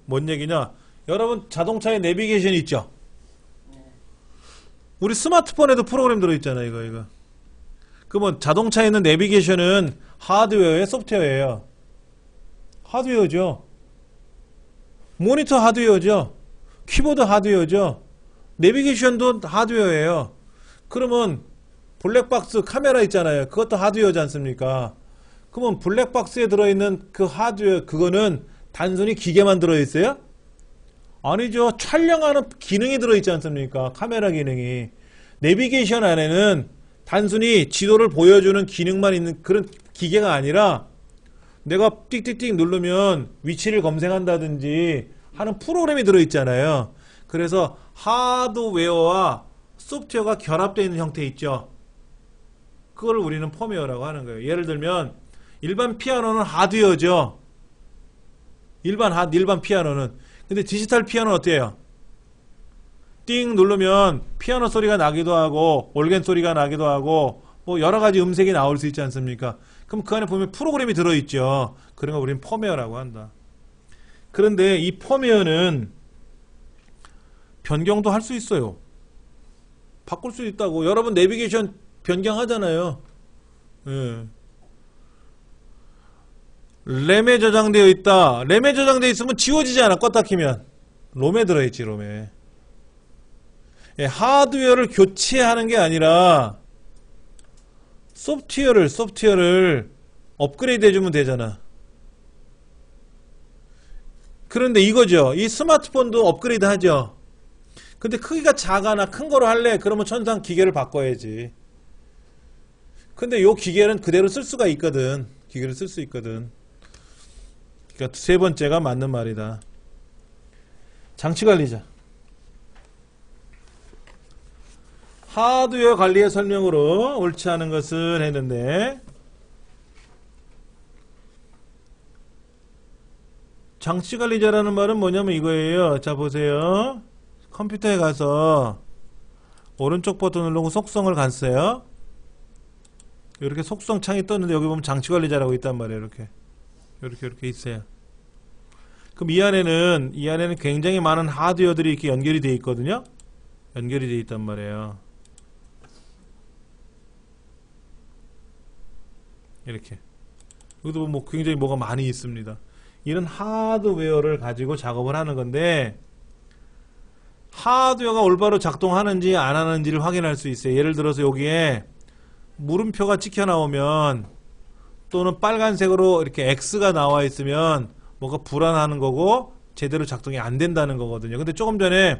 뭔 얘기냐? 여러분 자동차에 내비게이션 있죠? 우리 스마트폰에도 프로그램 들어있잖아요. 이거. 그러면 자동차에 있는 내비게이션은 하드웨어예요? 소프트웨어예요? 하드웨어죠. 모니터 하드웨어죠. 키보드 하드웨어죠. 내비게이션도 하드웨어예요. 그러면 블랙박스 카메라 있잖아요. 그것도 하드웨어지 않습니까? 그러면 블랙박스에 들어있는 그 하드웨어 그거는 단순히 기계만 들어있어요? 아니죠. 촬영하는 기능이 들어있지 않습니까? 카메라 기능이. 내비게이션 안에는 단순히 지도를 보여주는 기능만 있는 그런 기계가 아니라 내가 띡띡띡 누르면 위치를 검색한다든지 하는 프로그램이 들어있잖아요. 그래서 하드웨어와 소프트웨어가 결합되어 있는 형태 있죠. 그걸 우리는 펌웨어라고 하는 거예요. 예를 들면 일반 피아노는 하드웨어죠. 일반 피아노는. 근데 디지털 피아노는 어때요? 띵 누르면 피아노 소리가 나기도 하고 올겐 소리가 나기도 하고 뭐 여러 가지 음색이 나올 수 있지 않습니까? 그럼 그 안에 보면 프로그램이 들어있죠. 그런 거 우리는 펌웨어라고 한다. 그런데 이 펌웨어는 변경도 할 수 있어요. 바꿀 수 있다고. 여러분 내비게이션 변경하잖아요. 예. 램에 저장되어 있다. 램에 저장되어 있으면 지워지지 않아. 껐다 키면. 롬에 들어있지. 롬에. 예, 하드웨어를 교체하는 게 아니라 소프트웨어를 업그레이드 해주면 되잖아. 그런데 이거죠. 이 스마트폰도 업그레이드 하죠. 근데 크기가 작거나 큰 거로 할래? 그러면 천상 기계를 바꿔야지. 근데 요 기계는 그대로 쓸 수가 있거든. 기계를 쓸 수 있거든. 그러니까 세 번째가 맞는 말이다. 장치관리자. 하드웨어 관리의 설명으로 옳지 않은 것을 했는데 장치관리자라는 말은 뭐냐면 이거예요. 자 보세요. 컴퓨터에 가서 오른쪽 버튼 누르고 속성을 갔어요. 이렇게 속성 창이 떴는데 여기 보면 장치관리자라고 있단 말이에요. 이렇게 있어요. 그럼 이 안에는 굉장히 많은 하드웨어들이 이렇게 연결이 되어 있거든요. 연결이 되어 있단 말이에요. 이렇게. 여기도 뭐 굉장히 뭐가 많이 있습니다. 이런 하드웨어를 가지고 작업을 하는 건데, 하드웨어가 올바로 작동하는지 안 하는지를 확인할 수 있어요. 예를 들어서 여기에 물음표가 찍혀 나오면, 또는 빨간색으로 이렇게 X가 나와 있으면 뭔가 불안하는 거고 제대로 작동이 안 된다는 거거든요. 근데 조금 전에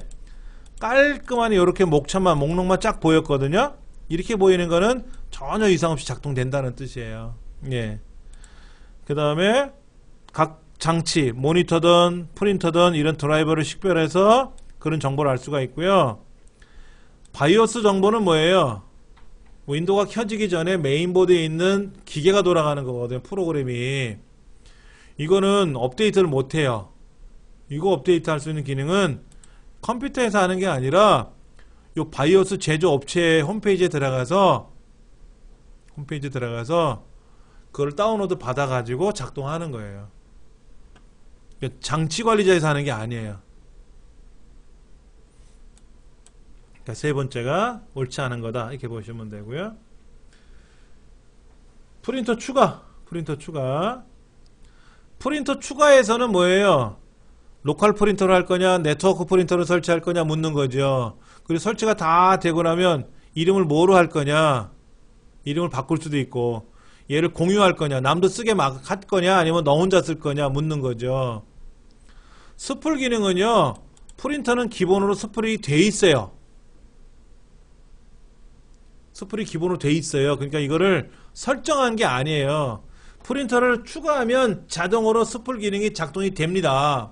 깔끔하니 이렇게 목록만 쫙 보였거든요. 이렇게 보이는 거는 전혀 이상 없이 작동된다는 뜻이에요. 예. 그 다음에 각 장치, 모니터든 프린터든 이런 드라이버를 식별해서 그런 정보를 알 수가 있고요. 바이오스 정보는 뭐예요? 윈도우가 켜지기 전에 메인보드에 있는 기계가 돌아가는 거거든요. 프로그램이. 이거는 업데이트를 못해요. 이거 업데이트 할 수 있는 기능은 컴퓨터에서 하는 게 아니라 요 바이오스 제조업체 홈페이지에 들어가서 그걸 다운로드 받아가지고 작동하는 거예요. 장치 관리자에서 하는 게 아니에요. 그러니까 세 번째가 옳지 않은 거다. 이렇게 보시면 되고요. 프린터 추가에서는 뭐예요? 로컬 프린터를 할 거냐, 네트워크 프린터를 설치할 거냐 묻는 거죠. 그리고 설치가 다 되고 나면 이름을 뭐로 할 거냐, 이름을 바꿀 수도 있고, 얘를 공유할 거냐, 남도 쓰게 막 할 거냐, 아니면 너 혼자 쓸 거냐 묻는 거죠. 스풀 기능은요, 프린터는 기본으로 스풀이 돼 있어요. 스풀이 기본으로 돼 있어요. 그러니까 이거를 설정한 게 아니에요. 프린터를 추가하면 자동으로 스풀 기능이 작동이 됩니다.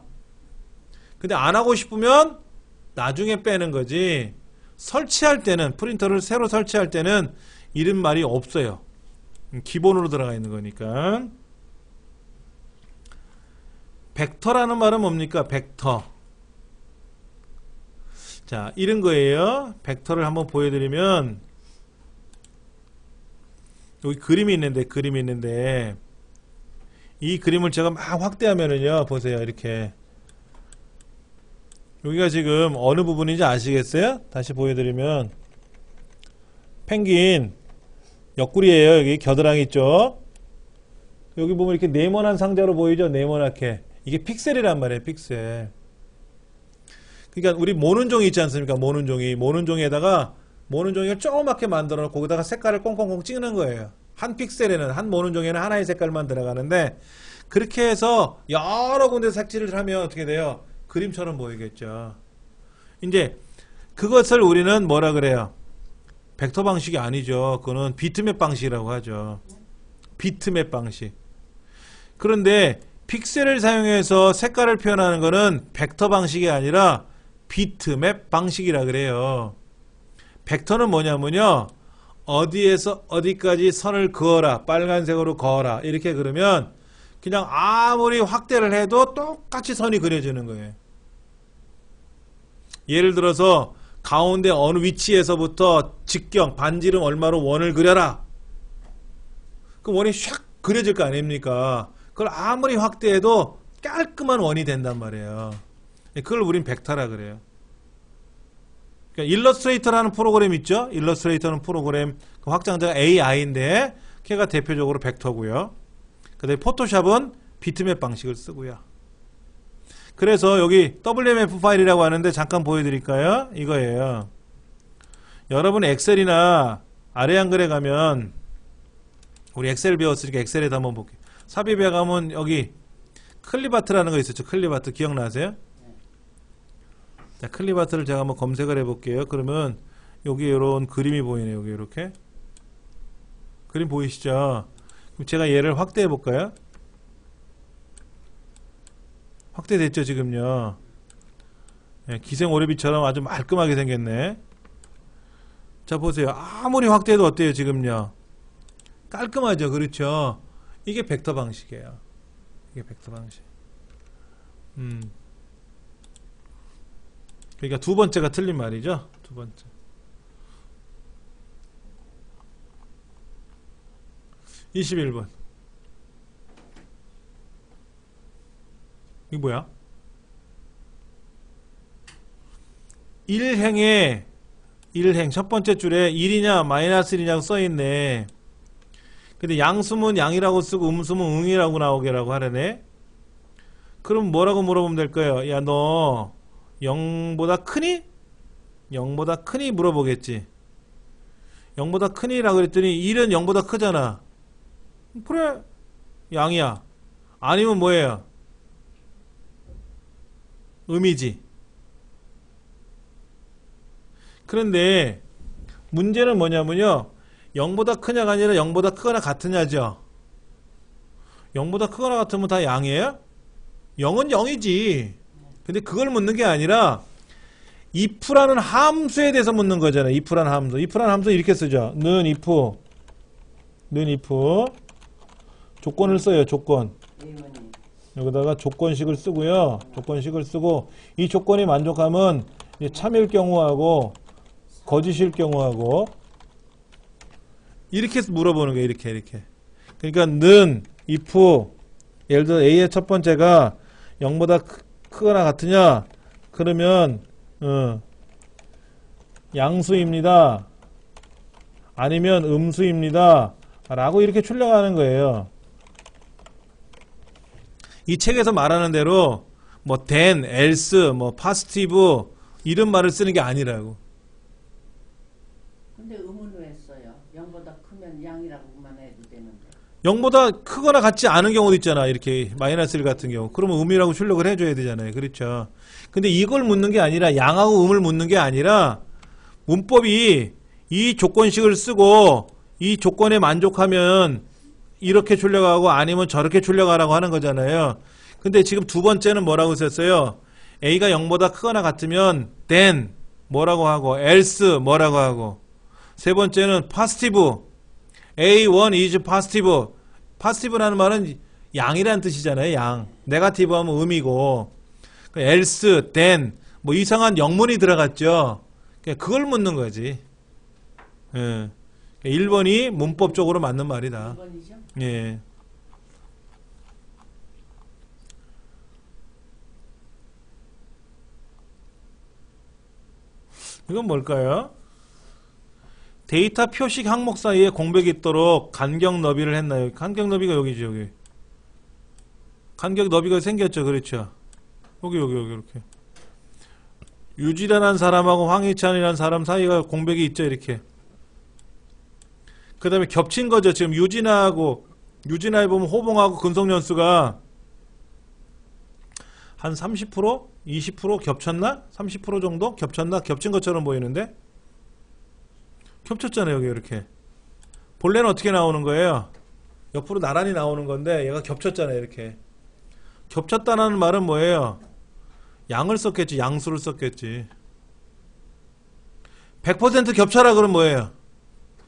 근데 안 하고 싶으면 나중에 빼는 거지, 설치할 때는, 프린터를 새로 설치할 때는 이런 말이 없어요. 기본으로 들어가 있는 거니까. 벡터라는 말은 뭡니까? 벡터. 자, 이런 거예요. 벡터를 한번 보여드리면, 여기 그림이 있는데 이 그림을 제가 막 확대하면은요, 보세요. 이렇게 여기가 지금 어느 부분인지 아시겠어요? 다시 보여드리면, 펭귄 옆구리에요. 여기 겨드랑이 있죠. 여기 보면 이렇게 네모난 상자로 보이죠? 네모나게. 이게 픽셀이란 말이에요. 픽셀. 그러니까 우리 모눈종이 있지 않습니까? 모눈종이에다가 모눈종이를 조그맣게 만들어 놓고 거기다가 색깔을 꽁꽁꽁 찍는 거예요. 한 픽셀에는, 한 모눈종이에는 하나의 색깔만 들어가는데, 그렇게 해서 여러 군데 색칠을 하면 어떻게 돼요? 그림처럼 보이겠죠. 이제 그것을 우리는 뭐라 그래요? 벡터 방식이 아니죠. 그거는 비트맵 방식이라고 하죠. 비트맵 방식. 그런데 픽셀을 사용해서 색깔을 표현하는 거는 벡터 방식이 아니라 비트맵 방식이라 그래요. 벡터는 뭐냐면요, 어디에서 어디까지 선을 그어라, 빨간색으로 그어라, 이렇게 그러면 그냥 아무리 확대를 해도 똑같이 선이 그려지는 거예요. 예를 들어서 가운데 어느 위치에서부터 직경, 반지름 얼마로 원을 그려라. 그 원이 샥 그려질 거 아닙니까? 그걸 아무리 확대해도 깔끔한 원이 된단 말이에요. 그걸 우린 벡터라 그래요. 그러니까 일러스트레이터라는 프로그램 있죠? 일러스트레이터는 프로그램, 그 확장자가 AI인데 걔가 대표적으로 벡터고요. 그 다음에 포토샵은 비트맵 방식을 쓰고요. 그래서 여기 WMF 파일이라고 하는데 잠깐 보여드릴까요? 이거예요. 여러분 엑셀이나 아래 한글에 가면, 우리 엑셀 배웠으니까 엑셀에도 한번 볼게요. 삽입에 가면 여기 클립아트라는 거 있었죠. 클립아트 기억나세요? 자, 클립아트를 제가 한번 검색을 해볼게요. 그러면 여기 이런 그림이 보이네요. 여기 이렇게 그림 보이시죠? 그럼 제가 얘를 확대해 볼까요? 확대됐죠 지금요. 네, 기생오래비처럼 아주 말끔하게 생겼네. 자, 보세요. 아무리 확대해도 어때요 지금요? 깔끔하죠. 그렇죠? 이게 벡터 방식이에요. 이게 벡터 방식. 그러니까 두 번째가 틀린 말이죠. 두 번째. 21번. 이거 뭐야? 1행에 1행 첫 번째 줄에 1이냐 마이너스 1이냐고 써있네. 근데 양수문 양이라고 쓰고 음수문 응이라고 나오게라고 하려네. 그럼 뭐라고 물어보면 될까요? 야, 너 0보다 크니? 0보다 크니? 물어보겠지. 0보다 크니라고 그랬더니 1은 0보다 크잖아. 그래, 양이야. 아니면 뭐예요? 음이지. 그런데 문제는 뭐냐면요, 0보다 크냐가 아니라 0보다 크거나 같으냐죠. 0보다 크거나 같으면 다 양이에요? 0은 0이지. 근데 그걸 묻는 게 아니라 if라는 함수에 대해서 묻는 거잖아요. if라는 함수. if라는 함수 이렇게 쓰죠. 는 if 조건을 써요. 조건. 예원이. 여기다가 조건식을 쓰고요. 조건식을 쓰고 이 조건이 만족하면 이제 참일 경우하고 거짓일 경우하고 이렇게 해서 물어보는 거예요. 이렇게. 그러니까 는 if 예를 들어 A의 첫 번째가 0보다 크거나 같으냐? 그러면 양수입니다. 아니면 음수입니다. 라고 이렇게 출력하는 거예요. 이 책에서 말하는 대로 뭐 then, else, 뭐 positive 이런 말을 쓰는 게 아니라고. 근데 음은 왜 써요? 0보다 크면 양이라고만 해도 되는데. 0보다 크거나 같지 않은 경우도 있잖아. 이렇게 마이너스 1 같은 경우. 그러면 음이라고 출력을 해줘야 되잖아요. 그렇죠. 근데 이걸 묻는 게 아니라 양하고 음을 묻는 게 아니라 문법이 이 조건식을 쓰고 이 조건에 만족하면 이렇게 출력하고 아니면 저렇게 출력하라고 하는 거잖아요. 근데 지금 두 번째는 뭐라고 썼어요? A가 0보다 크거나 같으면 then 뭐라고 하고 else 뭐라고 하고 세 번째는 positive A1 is positive. positive라는 말은 양이라는 뜻이잖아요. 양. 네거티브 하면 음이고 else, then 뭐 이상한 영문이 들어갔죠. 그걸 묻는 거지. 예. 1번이 문법적으로 맞는 말이다. 1번이죠? 예. 이건 뭘까요? 데이터 표식 항목 사이에 공백이 있도록 간격 너비를 했나요? 간격 너비가 여기죠, 여기. 간격 너비가 생겼죠, 그렇죠? 여기 이렇게. 유지란한 사람하고 황희찬이라는 사람 사이가 공백이 있죠, 이렇게. 그 다음에 겹친 거죠. 지금 유진아에 보면 호봉하고 근속연수가 한 30%? 20% 겹쳤나? 30% 정도? 겹쳤나? 겹친 것처럼 보이는데? 겹쳤잖아요. 여기 이렇게. 본래는 어떻게 나오는 거예요? 옆으로 나란히 나오는 건데 얘가 겹쳤잖아요. 이렇게. 겹쳤다는 말은 뭐예요? 양을 썼겠지. 양수를 썼겠지. 100% 겹쳐라 그러면 뭐예요?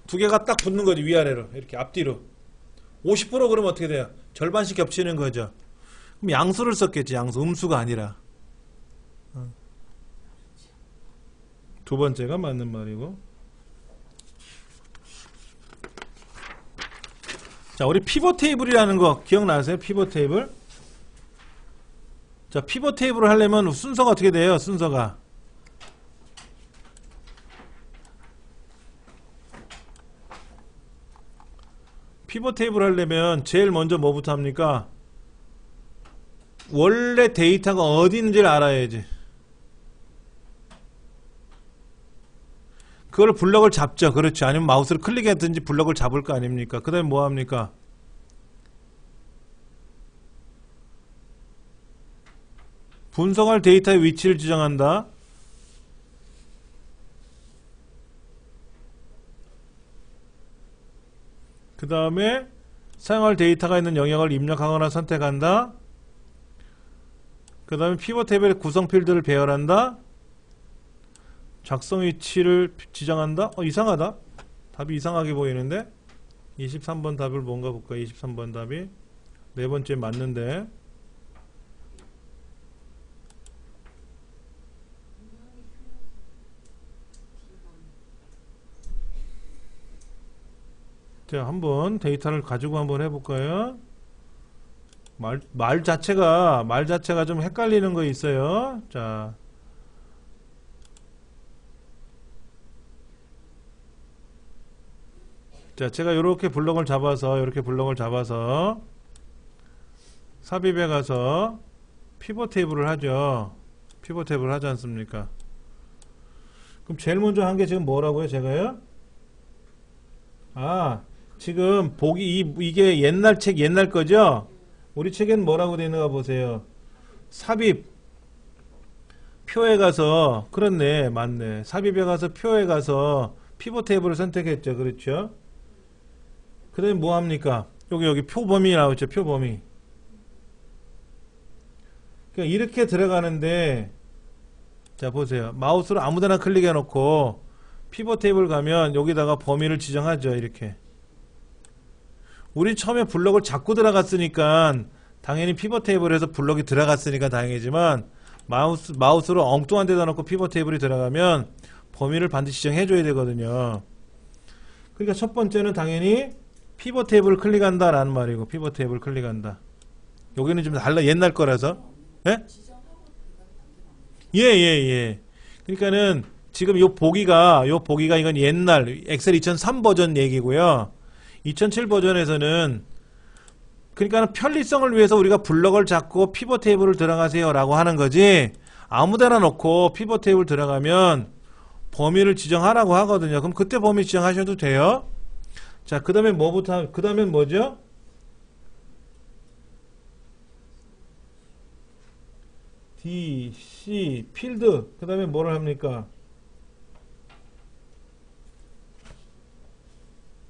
두 개가 딱 붙는 거지. 위아래로. 이렇게 앞뒤로. 50% 그러면 어떻게 돼요? 절반씩 겹치는 거죠. 그럼 양수를 썼겠지. 양수. 음수가 아니라. 두 번째가 맞는 말이고. 자, 우리 피벗 테이블이라는 거 기억나세요? 피벗 테이블? 자, 피벗 테이블을 하려면 순서가 어떻게 돼요? 순서가. 피벗 테이블 하려면 제일 먼저 뭐부터 합니까? 원래 데이터가 어디 있는지를 알아야지. 그걸 블럭을 잡죠. 그렇죠. 아니면 마우스를 클릭했든지 블럭을 잡을 거 아닙니까? 그 다음에 뭐 합니까? 분석할 데이터의 위치를 지정한다. 그 다음에 사용할 데이터가 있는 영역을 입력하거나 선택한다. 그 다음에 피벗 테이블의 구성 필드를 배열한다. 작성 위치를 지정한다. 이상하다. 답이 이상하게 보이는데 23번 답을 뭔가 볼까요? 23번 답이 네 번째 맞는데 자, 한번 데이터를 가지고 한번 해볼까요? 말 자체가 좀 헷갈리는 거 있어요. 자, 제가 이렇게 블럭을 잡아서 삽입에 가서 피벗 테이블을 하죠. 피벗 테이블을 하지 않습니까? 그럼 제일 먼저 한 게 지금 뭐라고요, 제가요? 아, 지금 이게 옛날 책 옛날 거죠? 우리 책엔 뭐라고 되어 있는가 보세요. 삽입 표에 가서, 그렇네, 맞네. 삽입에 가서 표에 가서 피벗 테이블을 선택했죠. 그렇죠? 그 다음에 뭐 합니까? 여기 표 범위 나오죠. 표 범위. 그러니까 이렇게 들어가는데, 자 보세요. 마우스로 아무데나 클릭해 놓고 피벗 테이블 가면 여기다가 범위를 지정하죠. 이렇게. 우린 처음에 블럭을 잡고 들어갔으니까 당연히 피벗 테이블에서 블럭이 들어갔으니까 다행이지만, 마우스로 엉뚱한 데다 놓고 피벗 테이블이 들어가면 범위를 반드시 지정해 줘야 되거든요. 그러니까 첫 번째는 당연히 피벗 테이블을 클릭한다 라는 말이고, 피벗 테이블을 클릭한다. 여기는 좀 달라, 옛날 거라서. 예? 예. 그러니까는 지금 요 보기가 이건 옛날 엑셀 2003 버전 얘기고요. 2007 버전에서는, 그러니까 편리성을 위해서 우리가 블럭을 잡고 피벗 테이블을 들어가세요 라고 하는 거지, 아무데나 놓고 피벗 테이블 들어가면 범위를 지정하라고 하거든요. 그럼 그때 범위 지정하셔도 돼요. 자, 그 다음에 그 다음엔 뭐죠? D, C, 필드. 그 다음에 뭐를 합니까?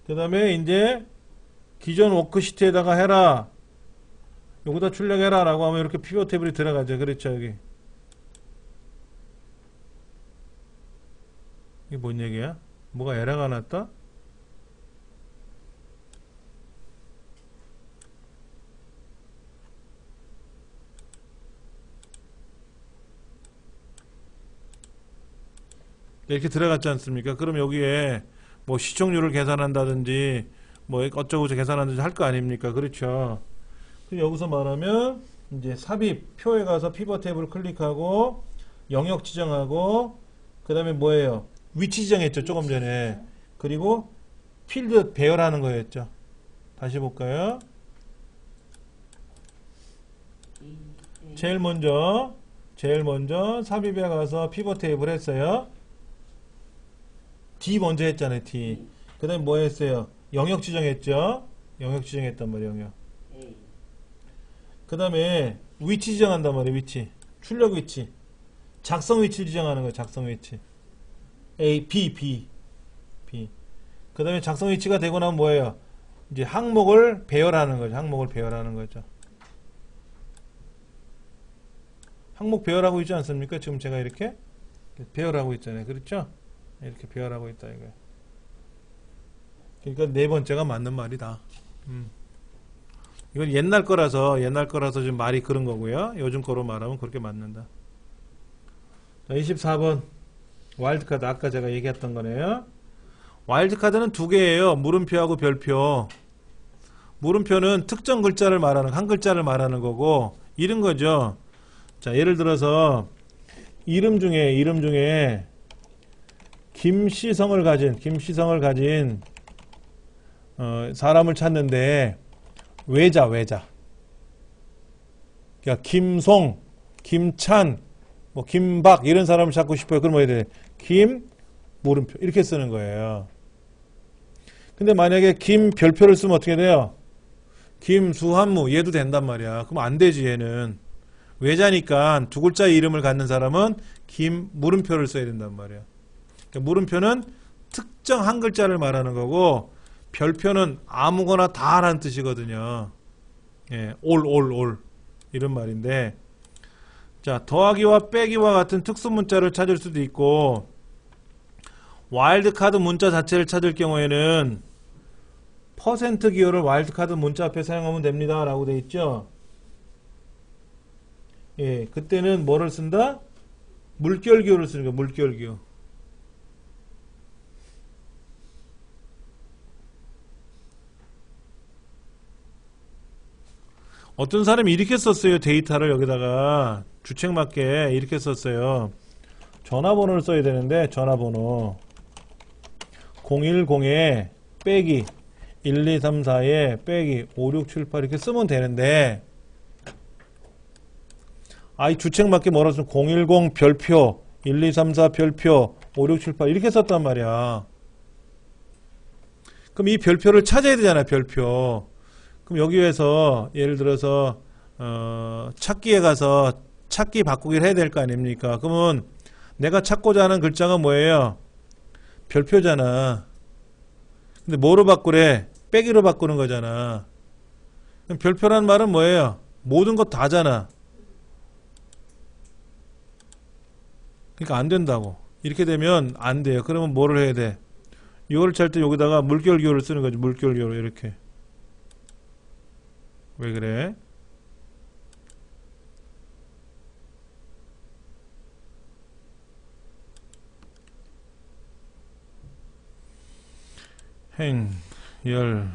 그 다음에 이제 기존 워크시트에다가 해라, 여기다 출력해라 라고 하면 이렇게 피벗 테이블이 들어가죠. 그렇죠. 여기 이게 뭔 얘기야? 뭐가 에러가 났다? 이렇게 들어갔지 않습니까? 그럼 여기에 뭐 시청률을 계산한다든지 뭐 어쩌고 계산한다든지 할 거 아닙니까? 그렇죠. 여기서 말하면 이제 삽입 표에 가서 피벗 테이블 클릭하고 영역 지정하고, 그 다음에 뭐예요? 위치 지정했죠, 조금 전에. 그리고 필드 배열하는 거였죠. 다시 볼까요? 제일 먼저 삽입에 가서 피벗 테이블 했어요. D 먼저 했잖아요. D. 그 다음에 뭐 했어요? 영역 지정했죠. 영역 지정했단 말이에요. 영역. 그 다음에 위치 지정한단 말이에요. 위치. 출력 위치. 작성 위치를 지정하는 거예요. 작성 위치. A, B. 그 다음에 작성 위치가 되고 나면 뭐예요? 이제 항목을 배열하는 거죠. 항목을 배열하는 거죠. 항목 배열하고 있지 않습니까? 지금 제가 이렇게 배열하고 있잖아요. 그렇죠? 이렇게 배열하고 있다 이거예요. 그러니까 네 번째가 맞는 말이다. 이건 옛날 거라서 지금 말이 그런 거고요. 요즘 거로 말하면 그렇게 맞는다. 자, 24번 와일드카드, 아까 제가 얘기했던 거네요. 와일드카드는 두 개예요. 물음표하고 별표. 물음표는 특정 글자를 말하는, 한 글자를 말하는 거고, 이런 거죠. 자, 예를 들어서 이름 중에 김시성을 가진 사람을 찾는데, 외자. 그러니까 김송, 김찬, 뭐 김박 이런 사람을 찾고 싶어요. 그럼 뭐 해야 돼? 김 물음표 이렇게 쓰는 거예요. 근데 만약에 김 별표를 쓰면 어떻게 돼요? 김수한무 얘도 된단 말이야. 그럼 안 되지. 얘는 외자니까 두 글자의 이름을 갖는 사람은 김 물음표를 써야 된단 말이야. 그러니까 물음표는 특정 한 글자를 말하는 거고, 별표는 아무거나 다 라는 뜻이거든요. 예, 올 이런 말인데, 자, 더하기와 빼기와 같은 특수 문자를 찾을 수도 있고, 와일드카드 문자 자체를 찾을 경우에는 퍼센트 기호를 와일드카드 문자 앞에 사용하면 됩니다 라고 돼 있죠. 예, 그때는 뭐를 쓴다? 물결 기호를 쓰는 거야. 물결 기호. 어떤 사람이 이렇게 썼어요. 데이터를 여기다가 주책 맞게 이렇게 썼어요. 전화번호를 써야 되는데, 전화번호 010에 빼기 1234에 빼기 5678 이렇게 쓰면 되는데, 이 주책맞게 뭐라 쓰면 010 별표 1234 별표 5678 이렇게 썼단 말이야. 그럼 이 별표를 찾아야 되잖아. 별표. 그럼 여기에서 예를 들어서 찾기에 가서 찾기 바꾸기를 해야 될 거 아닙니까? 그러면 내가 찾고자 하는 글자가 뭐예요? 별표잖아. 근데 뭐로 바꾸래? 빼기로 바꾸는 거잖아. 그럼 별표란 말은 뭐예요? 모든 것 다잖아. 그러니까 안 된다고. 이렇게 되면 안 돼요. 그러면 뭐를 해야 돼? 이거를 찰 때 여기다가 물결기호를 쓰는 거지. 물결기호 이렇게. 왜 그래? 행, 열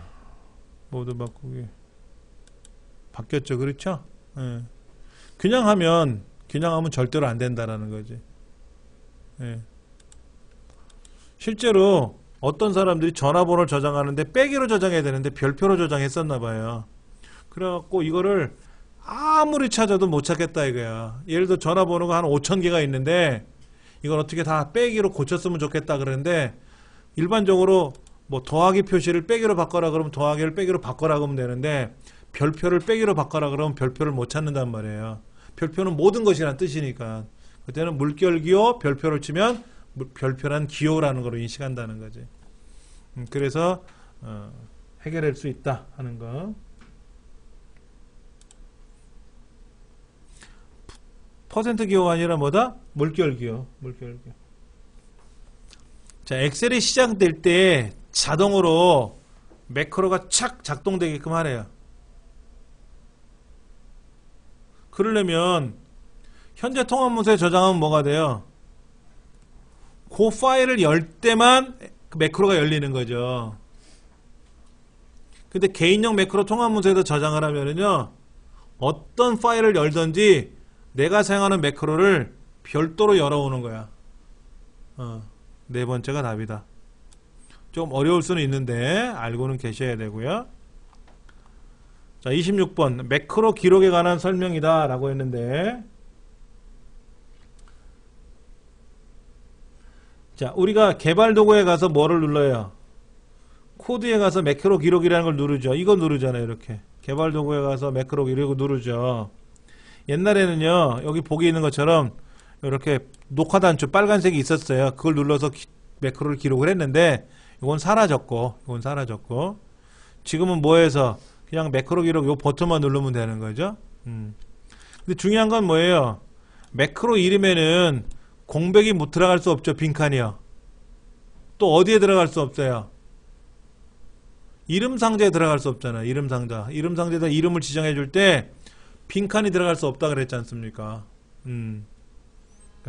모두 바꾸기 바뀌었죠. 그렇죠? 예. 그냥 하면 절대로 안 된다라는 거지. 예. 실제로 어떤 사람들이 전화번호를 저장하는데 빼기로 저장해야 되는데 별표로 저장했었나 봐요. 그래갖고 이거를 아무리 찾아도 못 찾겠다 이거야. 예를 들어 전화번호가 한 5,000개가 있는데 이걸 어떻게 다 빼기로 고쳤으면 좋겠다 그러는데 일반적으로 뭐 더하기 표시를 빼기로 바꿔라 그러면 더하기를 빼기로 바꿔라 그러면 되는데 별표를 빼기로 바꿔라 그러면 별표를 못 찾는단 말이에요. 별표는 모든 것이란 뜻이니까. 그때는 물결기호 별표를 치면 별표란 기호라는 걸로 인식한다는 거지. 그래서 해결할 수 있다 하는 거. 퍼센트 기호가 아니라 뭐다? 물결기호. 물결기호. 자, 엑셀이 시작될 때 자동으로 매크로가 착 작동되게끔 하래요. 그러려면 현재 통합문서에 저장하면 뭐가 돼요? 그 파일을 열 때만 그 매크로가 열리는 거죠. 근데 개인용 매크로 통합문서에다 저장을 하면은요, 어떤 파일을 열든지 내가 사용하는 매크로를 별도로 열어오는 거야. 네 번째가 답이다. 좀 어려울 수는 있는데 알고는 계셔야 되고요. 자, 26번 매크로 기록에 관한 설명이다 라고 했는데, 자, 우리가 개발 도구에 가서 뭐를 눌러요? 코드에 가서 매크로 기록이라는 걸 누르죠. 이거 누르잖아요. 이렇게 개발 도구에 가서 매크로 기록 누르죠. 옛날에는요, 여기 보기 있는 것처럼 이렇게 녹화 단추 빨간색이 있었어요. 그걸 눌러서 매크로를 기록을 했는데 이건 사라졌고 지금은 뭐해서 그냥 매크로 기록 요 버튼만 누르면 되는 거죠. 근데 중요한 건 뭐예요? 매크로 이름에는 공백이 못 들어갈 수 없죠. 빈칸이요. 또 어디에 들어갈 수 없어요? 이름 상자에 들어갈 수 없잖아요. 이름 상자. 이름 상자에다 이름을 지정해 줄 때 빈칸이 들어갈 수 없다 그랬지 않습니까? 그러니까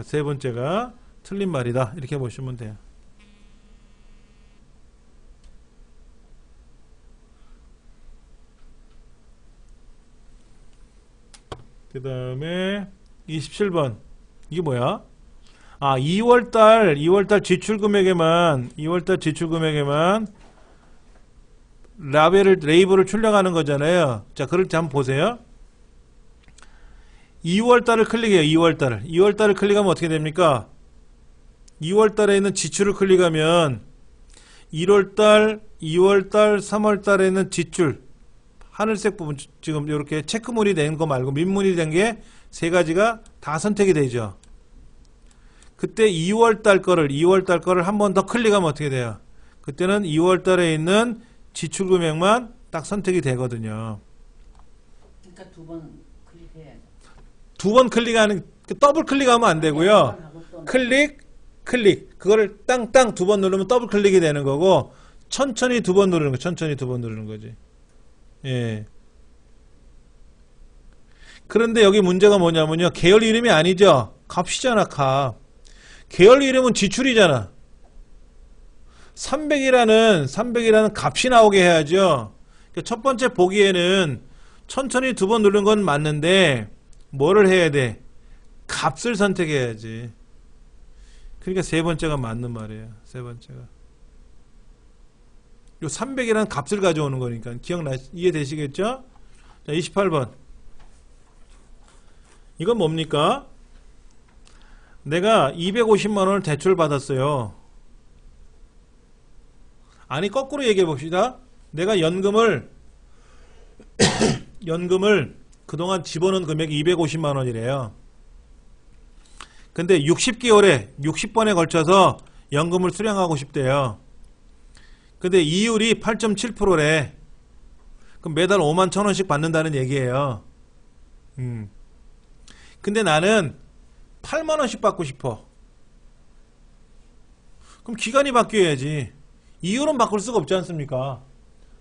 세 번째가 틀린 말이다. 이렇게 보시면 돼요. 그 다음에 27번. 이게 뭐야? 2월달 지출 금액에만 레이블을 출력하는 거잖아요. 자, 그럴 때 한번 보세요. 2월달을 클릭해요. 2월달을 클릭하면 어떻게 됩니까? 2월달에 있는 지출을 클릭하면 1월달, 2월달, 3월달에 있는 지출 하늘색 부분 지금 이렇게 체크문이 된 거 말고 민문이 된 게 세 가지가 다 선택이 되죠. 그때 2월달 거를 한 번 더 클릭하면 어떻게 돼요? 그때는 2월달에 있는 지출 금액만 딱 선택이 되거든요. 그러니까 두 번 클릭해야 돼. 두 번 클릭하는, 더블 클릭하면 안 되고요. 클릭. 그거를 땅땅 두 번 누르면 더블 클릭이 되는 거고, 천천히 두 번 누르는 거지. 예. 그런데 여기 문제가 뭐냐면요. 계열 이름이 아니죠. 값이잖아, 값. 계열 이름은 지출이잖아. 300이라는 값이 나오게 해야죠. 첫 번째 보기에는 천천히 두 번 누른 건 맞는데 뭐를 해야 돼? 값을 선택해야지. 그러니까 세 번째가 맞는 말이에요. 세 번째가. 요 300이라는 값을 가져오는 거니까 이해되시겠죠? 자, 28번. 이건 뭡니까? 내가 250만원을 대출 받았어요. 아니 거꾸로 얘기해 봅시다. 내가 연금을 그동안 집어넣은 금액이 250만원이래요. 근데 60개월에 60번에 걸쳐서 연금을 수령하고 싶대요. 근데 이율이 8.7%래. 그럼 매달 5만 1,000원씩 받는다는 얘기예요. 근데 나는 8만원씩 받고 싶어. 그럼 기간이 바뀌어야지. 이율은 바꿀 수가 없지 않습니까?